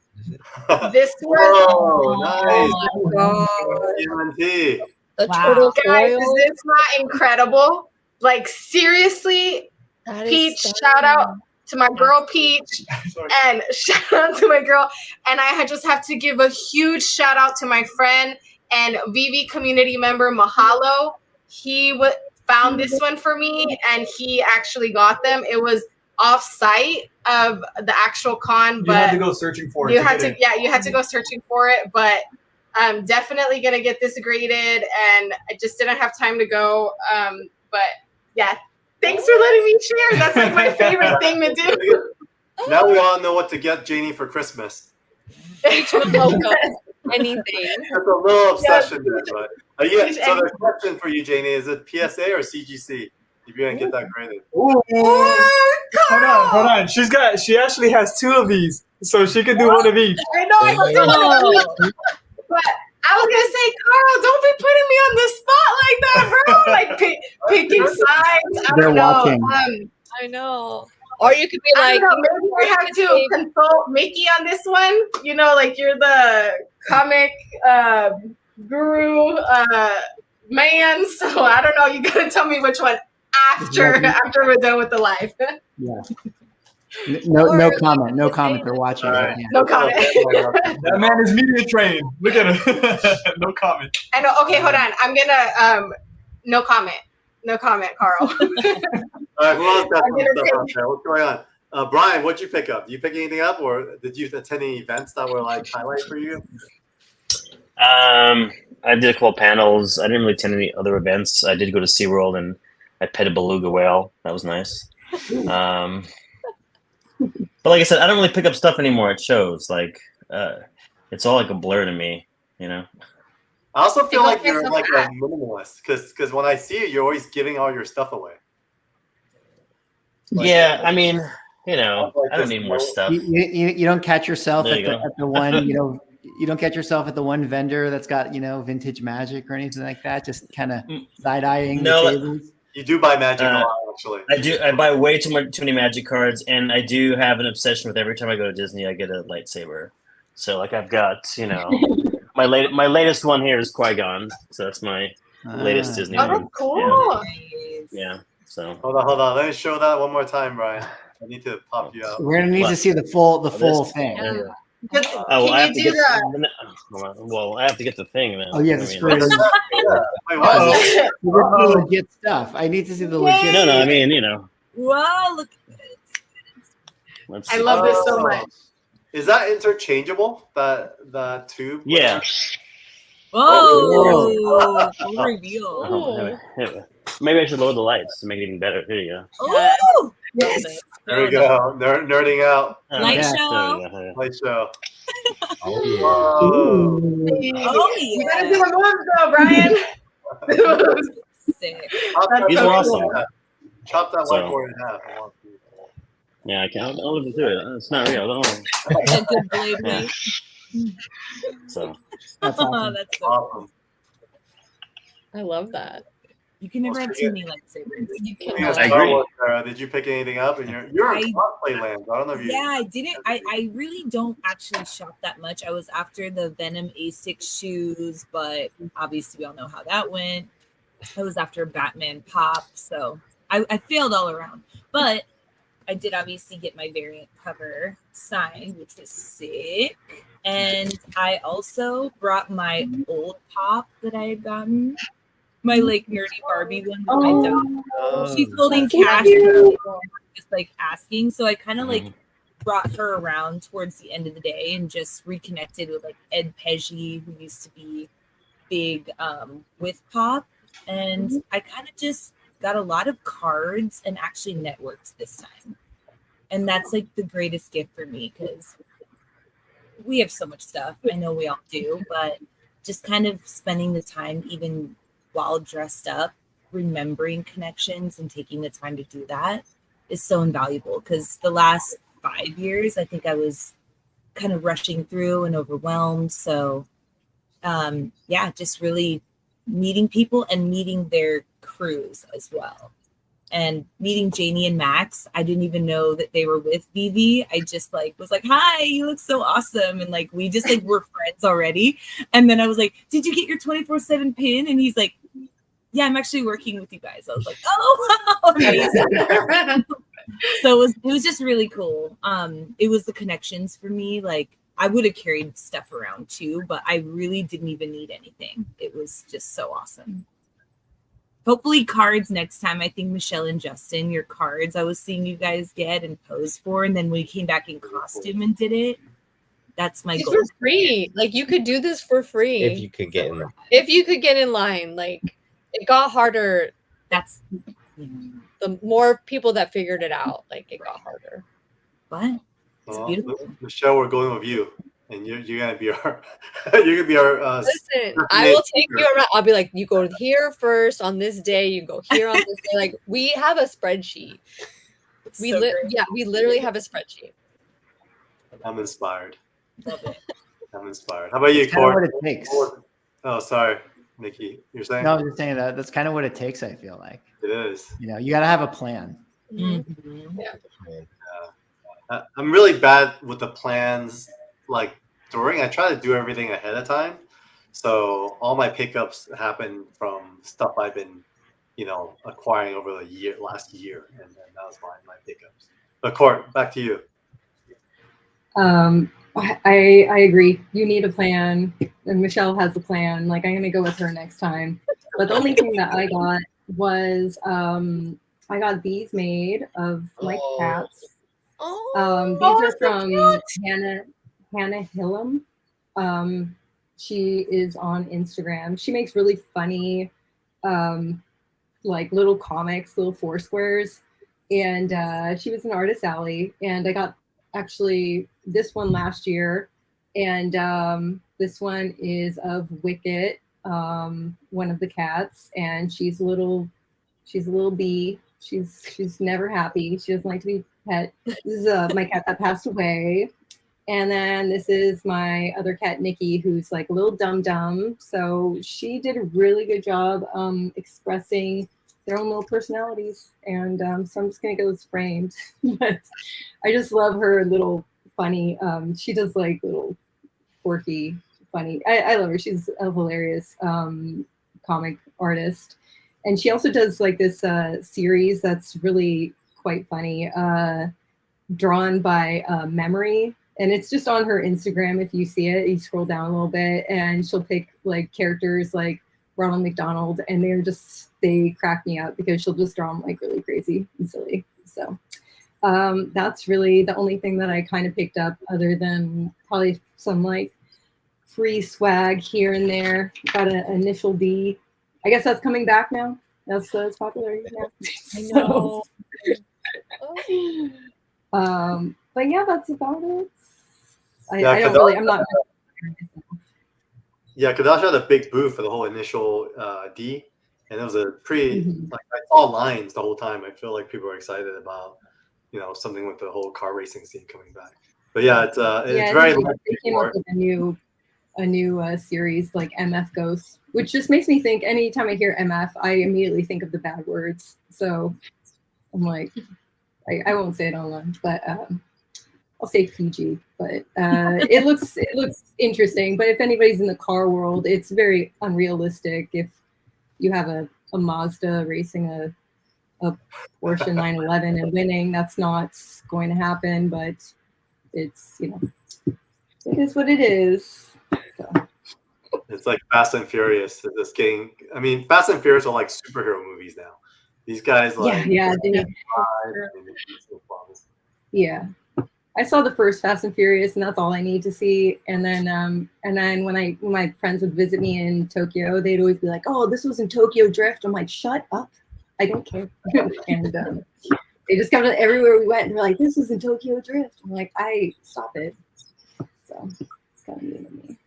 TNT. the turtle guys, foil. is this not incredible? Like seriously, That is Peach, stunning. shout out to my girl Peach, and shout out to my girl. And I just have to give a huge shout out to my friend and Veve community member Mahalo. He found this one for me, and he actually got them. It was off site of the actual con, but you had to go searching for it. you had to go searching for it. But I'm definitely gonna get this graded, and I just didn't have time to go. But yeah. Thanks for letting me share. That's like my favorite thing to do. Now we all know what to get Janie for Christmas. Momoko, anything. It's a little obsession there, but yeah. So the question for you, Janie, is it PSA or CGC? if you're gonna get that graded. Ooh. Hold on. She actually has 2 of these, so she can do one of each. I know I can do one of each. But I was gonna say, Carl, don't be putting me on the spot like that, bro. Like picking sides. I They're don't know. watching. I know. Or you could be I like, don't know, maybe I have to consult Mickey on this one. You know, like you're the comic guru man. So I don't know. You gotta tell me which one after we're done with the live. Yeah. No comment. No comment. They're watching. Right. Yeah. No comment. That man is media trained. Look at him. No comment. I know. Okay, hold on. I'm gonna no comment. No comment, Carl. All right, who else got some stuff out there? What's going on? Brian, what'd you pick up? Did you pick anything up, or did you attend any events that were like highlight for you? I did a couple panels. I didn't really attend any other events. I did go to SeaWorld and I pet a beluga whale. That was nice. But like I said, I don't really pick up stuff anymore at shows. Like, it's all like a blur to me, you know? I also feel like you're like a minimalist because when I see you, you're always giving all your stuff away. Like, yeah, I mean, you know, I don't need more stuff. You don't catch yourself There at you the one, you know, you don't catch yourself at the one vendor that's got, you know, vintage magic or anything like that, just kind of side-eyeing the tables. You do buy magic a lot, actually. I do. I buy way too many magic cards, and I do have an obsession with every time I go to Disney, I get a lightsaber. So, like, I've got, you know, my latest one here is Qui-Gon. So that's my latest Disney one. Oh, that's cool. Yeah. So hold on. Let me show that one more time, Brian. I need to pop you out. We're gonna need to see the full thing. Oh, I have to get. Well, I have to get the thing then. Oh yeah, the screen. Legit stuff. I need to see the legit. No, I mean, you know. Wow, look at this. I love this so much. Is that interchangeable? That tube? Yeah. Whoa! Full reveal. Maybe I should lower the lights to make it even better. Here you go. Oh, yes. There we go. Nerding out. Light show. Light show. Oh yeah. Oh yeah. You gotta do a move though, Brian. Sick. These are awesome. Chop that whiteboard in half. Yeah, I can't. I'll live through it. It's not real. Don't worry. So that's awesome. That's so awesome. I love that. You can never have too many lightsabers. You I agree. Did you pick anything up? And you're in cosplay land. I don't know if you. Yeah, I didn't. I really don't actually shop that much. I was after the Venom A6 shoes, but obviously we all know how that went. I was after Batman Pop, so I failed all around. But I did obviously get my variant cover signed, which was sick. And I also brought my old Pop that I had gotten. My like nerdy Barbie one that I don't. She's holding cash, just like asking. So I kind of like brought her around towards the end of the day and just reconnected with like Ed Peggy, who used to be big with Pop, and I kind of just got a lot of cards and actually networked this time, and that's like the greatest gift for me because we have so much stuff. I know we all do, but just kind of spending the time even while dressed up, remembering connections and taking the time to do that is so invaluable because the last 5 years, I think I was kind of rushing through and overwhelmed. So just really meeting people and meeting their crews as well. And meeting Janie and Max, I didn't even know that they were with Veve. I just like was like, "Hi, you look so awesome," and like we just like were friends already. And then I was like, "Did you get your 24/7 pin?" And he's like, "Yeah, I'm actually working with you guys." I was like, "Oh, wow, amazing!" So it was just really cool. It was the connections for me. Like I would have carried stuff around too, but I really didn't even need anything. It was just so awesome. Hopefully cards next time. I think Michelle and Justin, your cards I was seeing you guys get and pose for, and then we came back in costume and did it. That's my goal. For free. Like you could do this for free. If you could get in line. If you could get in line. Like it got harder. That's the more people that figured it out, like it got harder. But it's beautiful. Michelle, we're going with you. and you're gonna be our you're gonna be our. Listen, I will take you around. I'll be like, you go here first on this day. You go here on this day. Like we have a spreadsheet. We literally have a spreadsheet. I'm inspired. Love it. I'm inspired. How about you, That's kind of Court? what it takes. Oh, sorry, Nikki. You're saying? No, I was just saying that's kind of what it takes. I feel like It is. you got to have a plan. Mhm. I'm really bad with the plans. Like during, I try to do everything ahead of time, so all my pickups happen from stuff I've been, acquiring over the last year, and that was my pickups. But Court, back to you. I agree. You need a plan, and Michelle has a plan. Like I'm gonna go with her next time. But the only thing that I got was I got these made of my cats. These are from Hannah Hillam. She is on Instagram. She makes really funny, like little comics, little four squares. And she was an Artist Alley. And I got actually this one last year. And this one is of Wicket, one of the cats. And she's a little bee. She's never happy. She doesn't like to be pet. This is my cat that passed away. And then this is my other cat, Nikki, who's like a little dum-dum. So she did a really good job expressing their own little personalities. And so I'm just going to get this framed. But I just love her little funny. She does like little quirky, funny. I love her. She's a hilarious comic artist. And she also does like this series that's really quite funny, drawn by Memory. And it's just on her Instagram. If you see it, you scroll down a little bit and she'll pick like characters like Ronald McDonald. And they crack me up because she'll just draw them like really crazy and silly. So that's really the only thing that I kind of picked up, other than probably some like free swag here and there. Got an Initial D. I guess that's coming back now. That's popular now. I know. But yeah, that's about it. I'm not. Yeah, Kadasha had a big booth for the whole Initial D, and it was a pretty like I saw lines the whole time. I feel like people are excited about something with the whole car racing scene coming back. But yeah, it's very. They came up with a new series like MF Ghost, which just makes me think. Anytime I hear MF, I immediately think of the bad words. So I'm like, I won't say it online, but I'll say PG. But it looks interesting. But if anybody's in the car world, it's very unrealistic. If you have a Mazda racing a Porsche 911 and winning, that's not going to happen. But it's it is what it is. So. It's like Fast and Furious. This game. I mean, Fast and Furious are like superhero movies now. These guys like yeah. I saw the first Fast and Furious, and that's all I need to see. And then when my friends would visit me in Tokyo, they'd always be like, "Oh, this was in Tokyo Drift." I'm like, "Shut up, I don't care." And they just come to everywhere we went, and they're like, "This was in Tokyo Drift." I'm like, stop it." So it's kind of mean to me.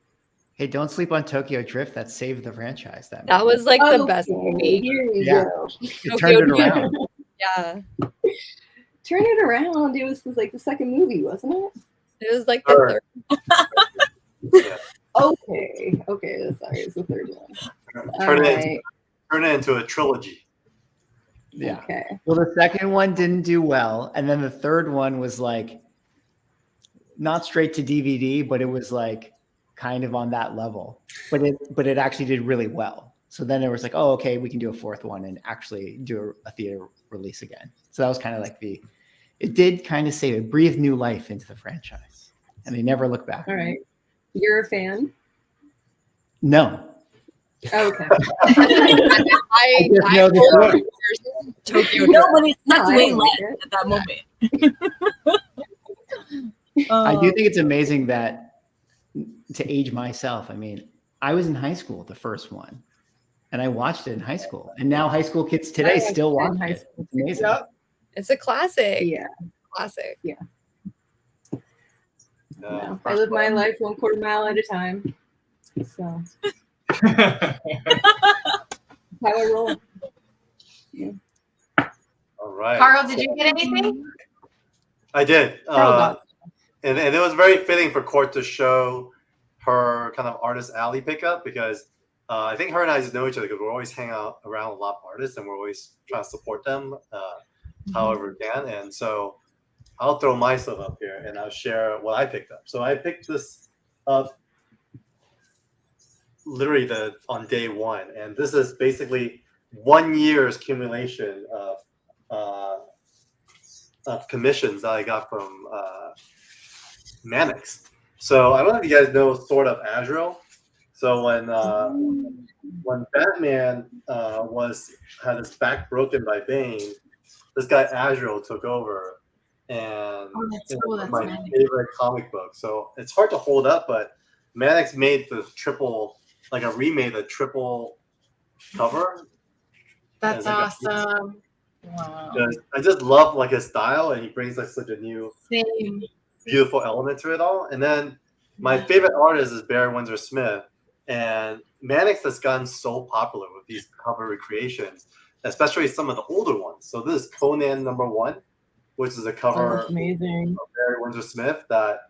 Hey, don't sleep on Tokyo Drift. That saved the franchise. That was like the best movie. It turned it around. Yeah. Turn it around. It was like the second movie, wasn't it? It was like the third. Okay. Sorry, it's the third one. Turn it into a trilogy. Yeah. Okay. Well, the second one didn't do well, and then the third one was like not straight to DVD, but it was like kind of on that level. But it actually did really well. So then it was like, oh, okay, we can do a fourth one and actually do a theater release again. So that was kind of like it did kind of say it breathed new life into the franchise, and they never look back. All right. You're a fan? No. Okay. I know the Tokyo. Nobody that's way left at that moment. I do think it's amazing that to age myself. I mean, I was in high school the first one, and I watched it in high school, and now high school kids today still watch it. It's amazing. It's a classic. Yeah. Classic. Yeah. No, I live my life 1/4 mile at a time. So how I roll. Yeah. All right. Carl, did you get anything? I did. Carl got And it was very fitting for Court to show her kind of artist alley pickup because I think her and I just know each other because we're always hanging out around a lot of artists and we're always trying to support them however we can. And so I'll throw my stuff up here and I'll share what I picked up. So I picked this up literally on day one. And this is basically 1 year's accumulation of commissions that I got from Mannix. So I don't know if you guys know Sword of Azrael. So when Batman had his back broken by Bane, this guy Azrael took over, and that's it cool. was That's my Mannix. favorite comic book. So it's hard to hold up, but Mannix made the triple, like a remade the triple cover. That's like awesome. Wow. I just love like his style, and he brings like such a new, Same. beautiful element to it all. And then my favorite artist is Barry Windsor Smith, and Mannix has gotten so popular with these cover recreations, especially some of the older ones. So this is Conan #1, which is a cover That's amazing. of Barry Windsor Smith that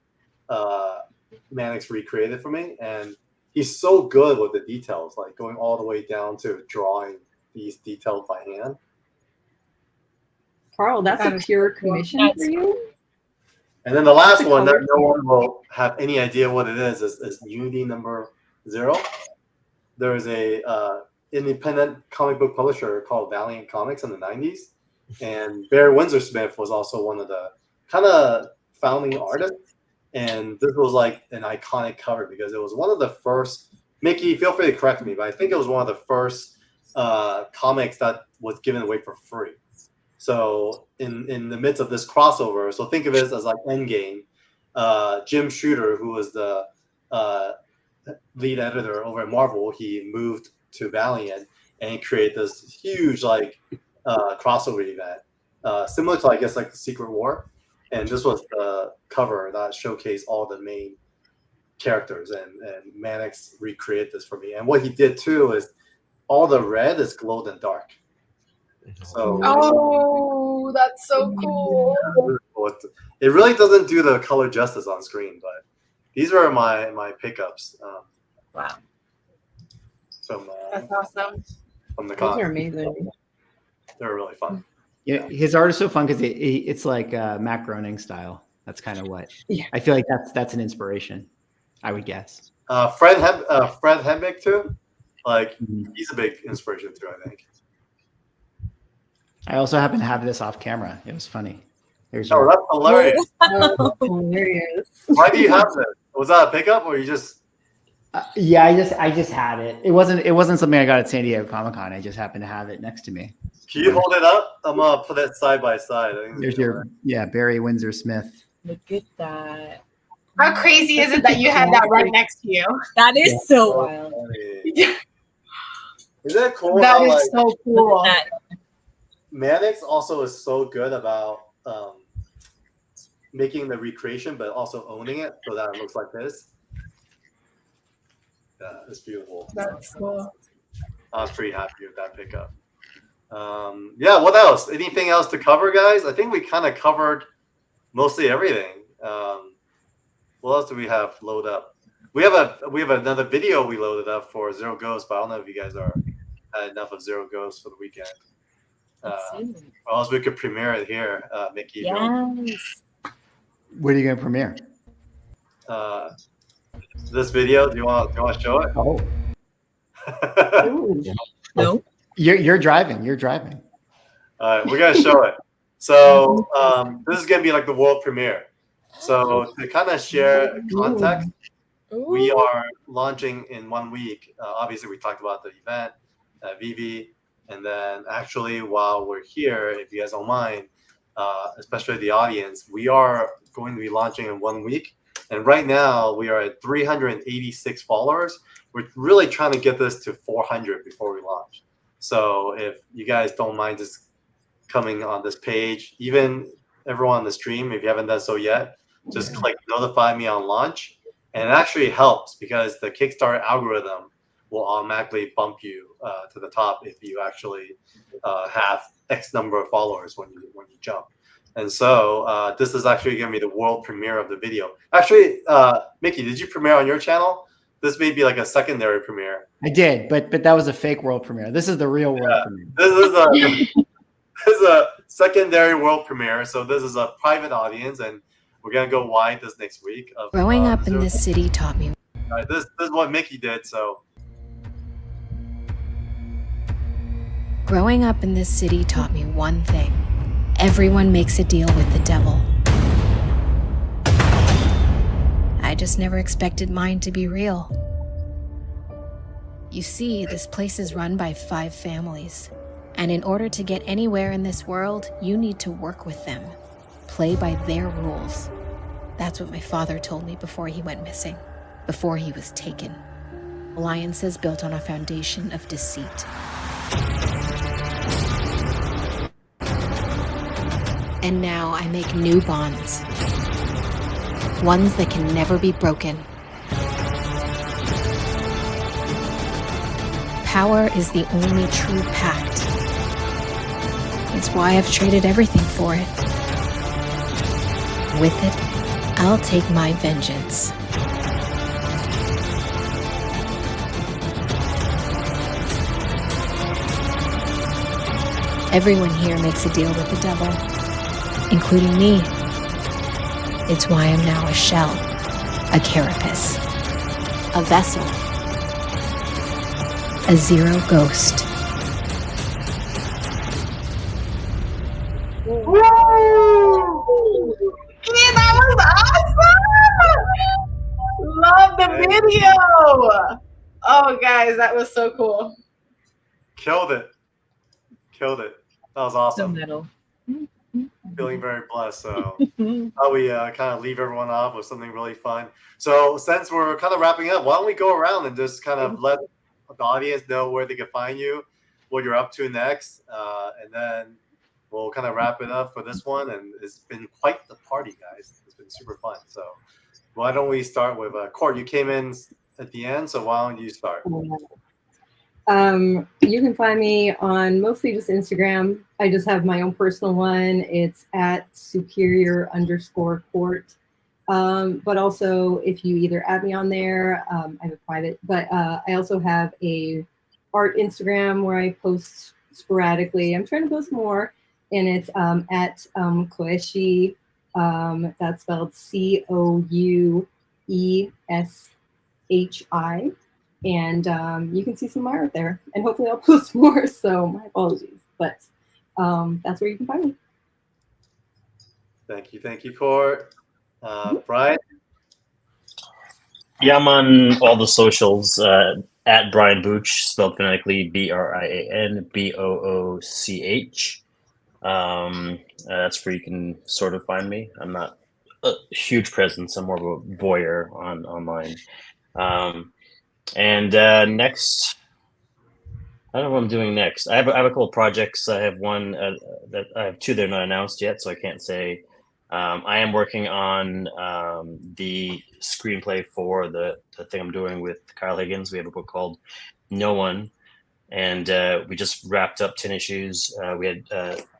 Mannix recreated for me, and he's so good with the details, like going all the way down to drawing these details by hand. Carl, that's a pure commission for you. And then the last That's a one that color no one will have any idea what it is Unity #0. There is a independent comic book publisher called Valiant Comics in the 90s. And Barry Windsor Smith was also one of the kind of founding artists. And this was like an iconic cover because it was one of the first, Mickey, feel free to correct me, but I think it was one of the first comics that was given away for free. So in the midst of this crossover, so think of it as like Endgame. Jim Shooter, who was the lead editor over at Marvel, he moved to Valiant and he created this huge like crossover event, similar to I guess like the Secret War. And this was the cover that showcased all the main characters, and Mannix recreated this for me. And what he did too is all the red is glowed in dark. So Oh, that's so cool. it really doesn't do the color justice on screen, but these are my pickups. Wow. That's awesome. From the Those con. are amazing. They're really fun. Yeah, his art is so fun because it's like Matt Groening style. That's kind of what I feel like that's an inspiration, I would guess. Fred Hembeck too. Like he's a big inspiration too, I think. I also happen to have this off camera. It was funny. There's Oh, that's hilarious. Oh, hilarious. Why do you have this? Was that a pickup or you just? Yeah, I just had it. It wasn't something I got at San Diego Comic-Con. I just happened to have it next to me. Can you hold it up? I'm gonna put it side by side. I think There's your Barry Windsor Smith. Look at that. How crazy is it that you had that right next to you? That is so wild. Is that cool? That how, is like, so cool. Mannix also is so good about making the recreation, but also owning it so that it looks like this. Yeah, it's beautiful. That's cool. I was pretty happy with that pickup. Yeah, what else? Anything else to cover, guys? I think we kind of covered mostly everything. What else do we have loaded up? We have another video we loaded up for Zero Ghost, but I don't know if you guys are had enough of Zero Ghost for the weekend. Or else we could premiere it here, Mickey. Yes. What are you gonna premiere? This video. Do you want to show it? Oh. No. You're driving. You're driving. All right, we're gonna show it. So this is gonna be like the world premiere. So to kind of share context, we are launching in 1 week. Obviously, we talked about the event, Veve, and then actually while we're here, if you guys don't mind, especially the audience, we are going to be launching in 1 week. And right now we are at 386 followers. We're really trying to get this to 400 before we launch. So if you guys don't mind just coming on this page, even everyone on the stream, if you haven't done so yet, just click notify me on launch. And it actually helps because the Kickstarter algorithm will automatically bump you to the top if you actually have X number of followers when you jump. And so this is actually going to be the world premiere of the video. Actually, Mickey, did you premiere on your channel? This may be like a secondary premiere. I did, but that was a fake world premiere. This is the real world premiere. This is a secondary world premiere. So this is a private audience, and we're gonna go wide this next week. Growing up in this city taught me. This is what Mickey did. So Growing up in this city taught me one thing. Everyone makes a deal with the devil. I just never expected mine to be real. You see, this place is run by 5 families. And in order to get anywhere in this world, you need to work with them. Play by their rules. That's what my father told me before he went missing, before he was taken. Alliances built on a foundation of deceit. And now I make new bonds. Ones that can never be broken. Power is the only true pact. It's why I've traded everything for it. With it, I'll take my vengeance. Everyone here makes a deal with the devil, including me. It's why I'm now a shell, a carapace, a vessel, a zero ghost. Woo! Yeah, that was awesome! Love the video! Oh, guys, that was so cool. killed it. That was awesome. metal. Feeling very blessed. So how we kind of leave everyone off with something really fun. So since we're kind of wrapping up, why don't we go around and just kind of let the audience know where they can find you, what you're up to next, and then we'll kind of wrap it up for this one. And it's been quite the party, guys. It's been super fun. So why don't we start with Court? You came in at the end, so why don't you start? You can find me on mostly just Instagram. I just have my own personal one. It's at superior_court. But also if you either add me on there, I have a private, but I also have a art Instagram where I post sporadically. I'm trying to post more, and it's at Koeshi. That's spelled Coueshi. And you can see some of my art there, and hopefully I'll post more. So my apologies, but that's where you can find me. Thank you, Court. Brian? Yeah, I'm on all the socials at Brian Booch, spelled phonetically BrianBooch. That's where you can sort of find me. I'm not a huge presence. I'm more of a voyeur online. And next, I don't know what I'm doing next. I have a couple of projects. I have one that I have 2 that are not announced yet, so I can't say. I am working on the screenplay for the thing I'm doing with Kyle Higgins. We have a book called No One, and we just wrapped up 10 issues. We had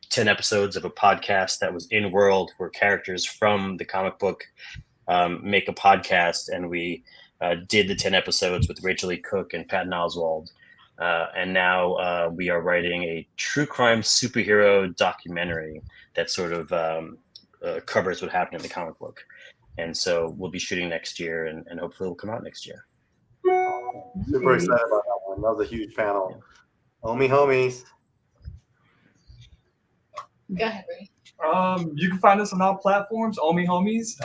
10 episodes of a podcast that was in world, where characters from the comic book make a podcast, and we did the 10 episodes with Rachel E. Cook and Patton Oswalt. And now we are writing a true crime superhero documentary that sort of covers what happened in the comic book. And so we'll be shooting next year, and hopefully it'll come out next year. Super excited about that one. That was a huge panel. Homies. Go ahead, Ray. You can find us on all platforms, Omi Homies.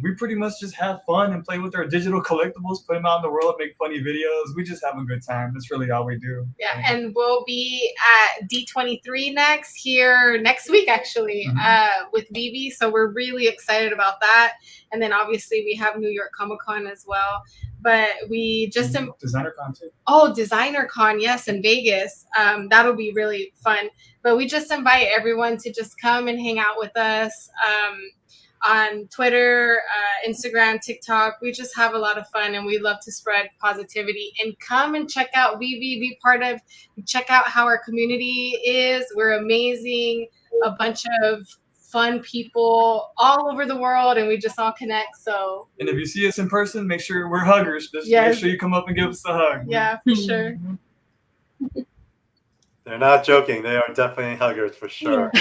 We pretty much just have fun and play with our digital collectibles, put them out in the world, make funny videos. We just have a good time. That's really all we do. Yeah, and we'll be at D23 next week, actually, with Veve. So we're really excited about that. And then obviously we have New York Comic-Con as well. But we just DesignerCon too. Oh, DesignerCon, yes, in Vegas. That'll be really fun. But we just invite everyone to just come and hang out with us. on Twitter, Instagram, TikTok. We just have a lot of fun, and we love to spread positivity. And come and check out Veve, be part of, check out how our community is. We're amazing, a bunch of fun people all over the world, and we just all connect. So, and if you see us in person, make sure we're huggers. Just Yes. make sure you come up and give us a hug. Yeah, for sure. They're not joking. They are definitely huggers for sure.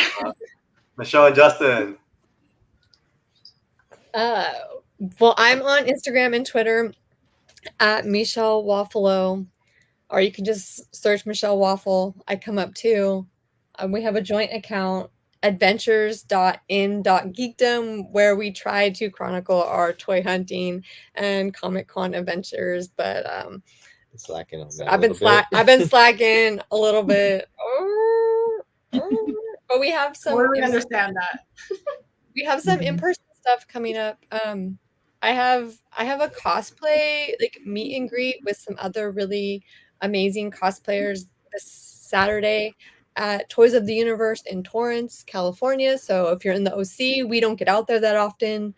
Michelle and Justin. Well, I'm on Instagram and Twitter at Michelle Waffalo, or you can just search Michelle Waffle. I come up too. We have a joint account, adventures.in.geekdom, where we try to chronicle our toy hunting and Comic-Con adventures. But slacking on that. I've been slacking a little bit. But we have some. We understand that. We have some in-person stuff coming up. I have a cosplay like meet and greet with some other really amazing cosplayers this Saturday at Toys of the Universe in Torrance, California. So if you're in the OC, we don't get out there that often.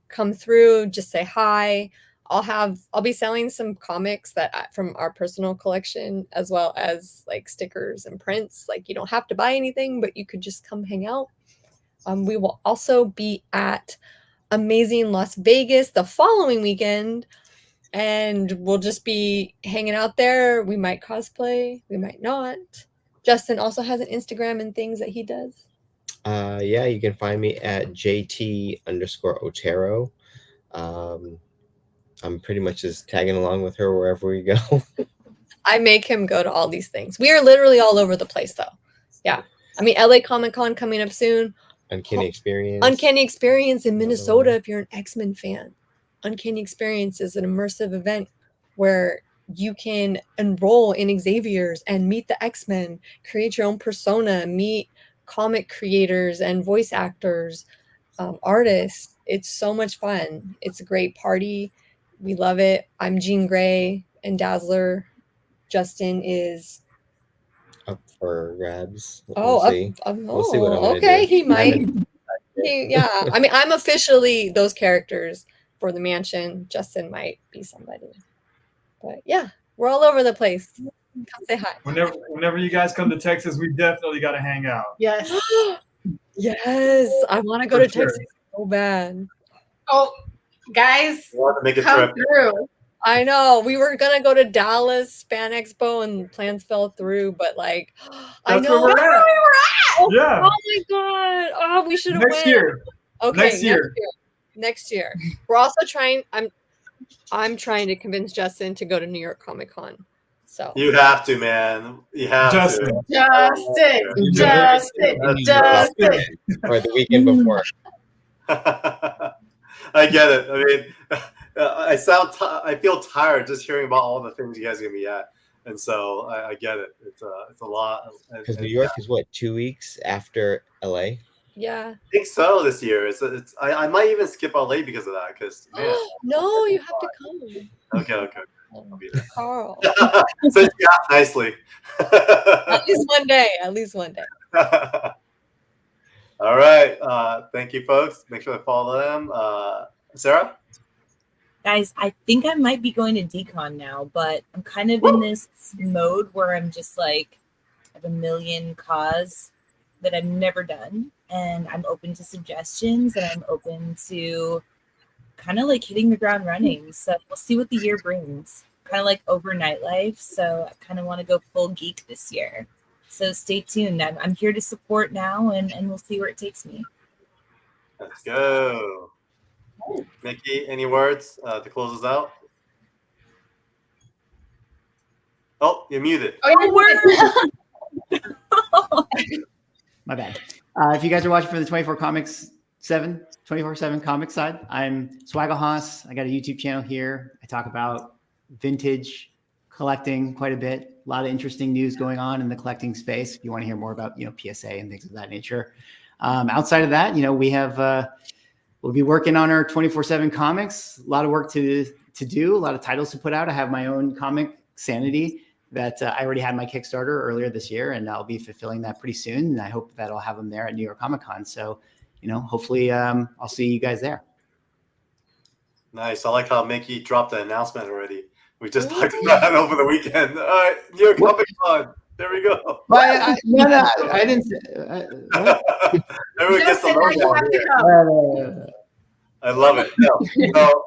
Come through, just say hi. I'll be selling some comics that from our personal collection, as well as like stickers and prints. Like you don't have to buy anything, but you could just come hang out. We will also be at Amazing Las Vegas the following weekend, and we'll just be hanging out there. We might cosplay, we might not. Justin also has an Instagram and things that he does. Yeah, you can find me at JT_Otero. I'm pretty much just tagging along with her wherever we go. I make him go to all these things. We are literally all over the place, though. Yeah. I mean, LA Comic-Con coming up soon. Uncanny Experience. Uncanny Experience in Minnesota if you're an X-Men fan. Uncanny Experience is an immersive event where you can enroll in Xavier's and meet the X-Men, create your own persona, meet comic creators and voice actors, artists. It's so much fun. It's a great party. We love it. I'm Jean Grey and Dazzler. Justin is up for grabs. We'll see what I'm gonna do. He might. Yeah. I mean, I'm officially those characters for the mansion. Justin might be somebody. But yeah, we're all over the place. Come say hi. Whenever you guys come to Texas, we definitely got to hang out. Yes. Yes. I want to go to Texas so bad. Oh, guys, make a come trip. through. I know. We were going to go to Dallas Fan Expo and plans fell through, but like, I know where we're at. Yeah. Oh my God. Oh, we should have Next year. Okay. Next year. Next year. We're also trying. I'm trying to convince Justin to go to New York Comic Con. So you have to, man. You have Justin. to. Or the weekend before. I get it. I mean, I feel tired just hearing about all the things you guys are gonna be at, and so I get it. It's a lot. Because New York is what, 2 weeks after LA? Yeah. I think so this year. I might even skip LA because of that. Because no, you have to come. Okay. I'll be there. Carl. So yeah, nicely. At least one day. All right. Thank you, folks. Make sure to follow them. Sarah? Guys, I think I might be going to Decon now, but I'm kind of in this mode where I'm just like, I have a million cause that I've never done, and I'm open to suggestions, and I'm open to kind of like hitting the ground running. So we'll see what the year brings. Kind of like overnight life. So I kind of want to go full geek this year. So stay tuned. I'm here to support now, and we'll see where it takes me. Let's go. Nikki, any words to close us out? Oh, you're muted. My bad. If you guys are watching for the 24/7 comic side, I'm Swaggle Haas. I got a YouTube channel here. I talk about vintage collecting quite a bit. A lot of interesting news going on in the collecting space. If you want to hear more about, PSA and things of that nature. Outside of that, we have, we'll be working on our 24/7 comics. A lot of work to do, a lot of titles to put out. I have my own comic, Sanity, that I already had my Kickstarter earlier this year, and I'll be fulfilling that pretty soon. And I hope that I'll have them there at New York Comic Con. So hopefully I'll see you guys there. Nice. I like how Mickey dropped the announcement already. We just talked about it over the weekend. All right, New York Comic Con. There we go. No, I didn't say. Everyone gets the logo. I love it. So,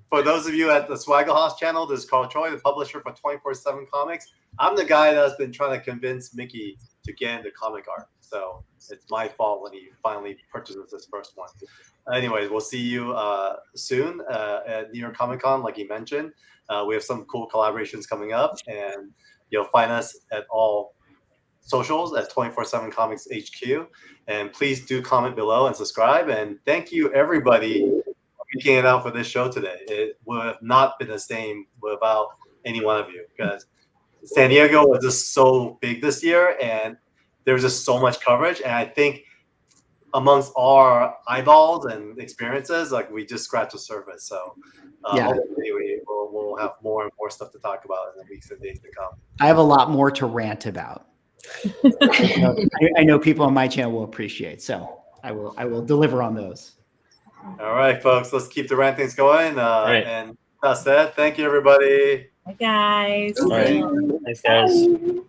for those of you at the Swaggle House channel, this is Carl Choi, the publisher for 24/7 Comics. I'm the guy that's been trying to convince Mickey to get into comic art. So it's my fault when he finally purchases his first one. Anyways, we'll see you soon at New York Comic Con, like you mentioned. We have some cool collaborations coming up, and you'll find us at all socials at 24/7 Comics HQ. And please do comment below and subscribe. And thank you, everybody, for making it out for this show today. It would have not been the same without any one of you, because San Diego was just so big this year, and there was just so much coverage. And I think amongst our eyeballs and experiences, like, we just scratched the surface. So hopefully we'll have more and more stuff to talk about in the weeks and days to come. I have a lot more to rant about. I know people on my channel will appreciate, so I will deliver on those. All right, folks, let's keep the rantings going. And that's that. Thank you, everybody. Bye, guys. All right. Thanks, guys.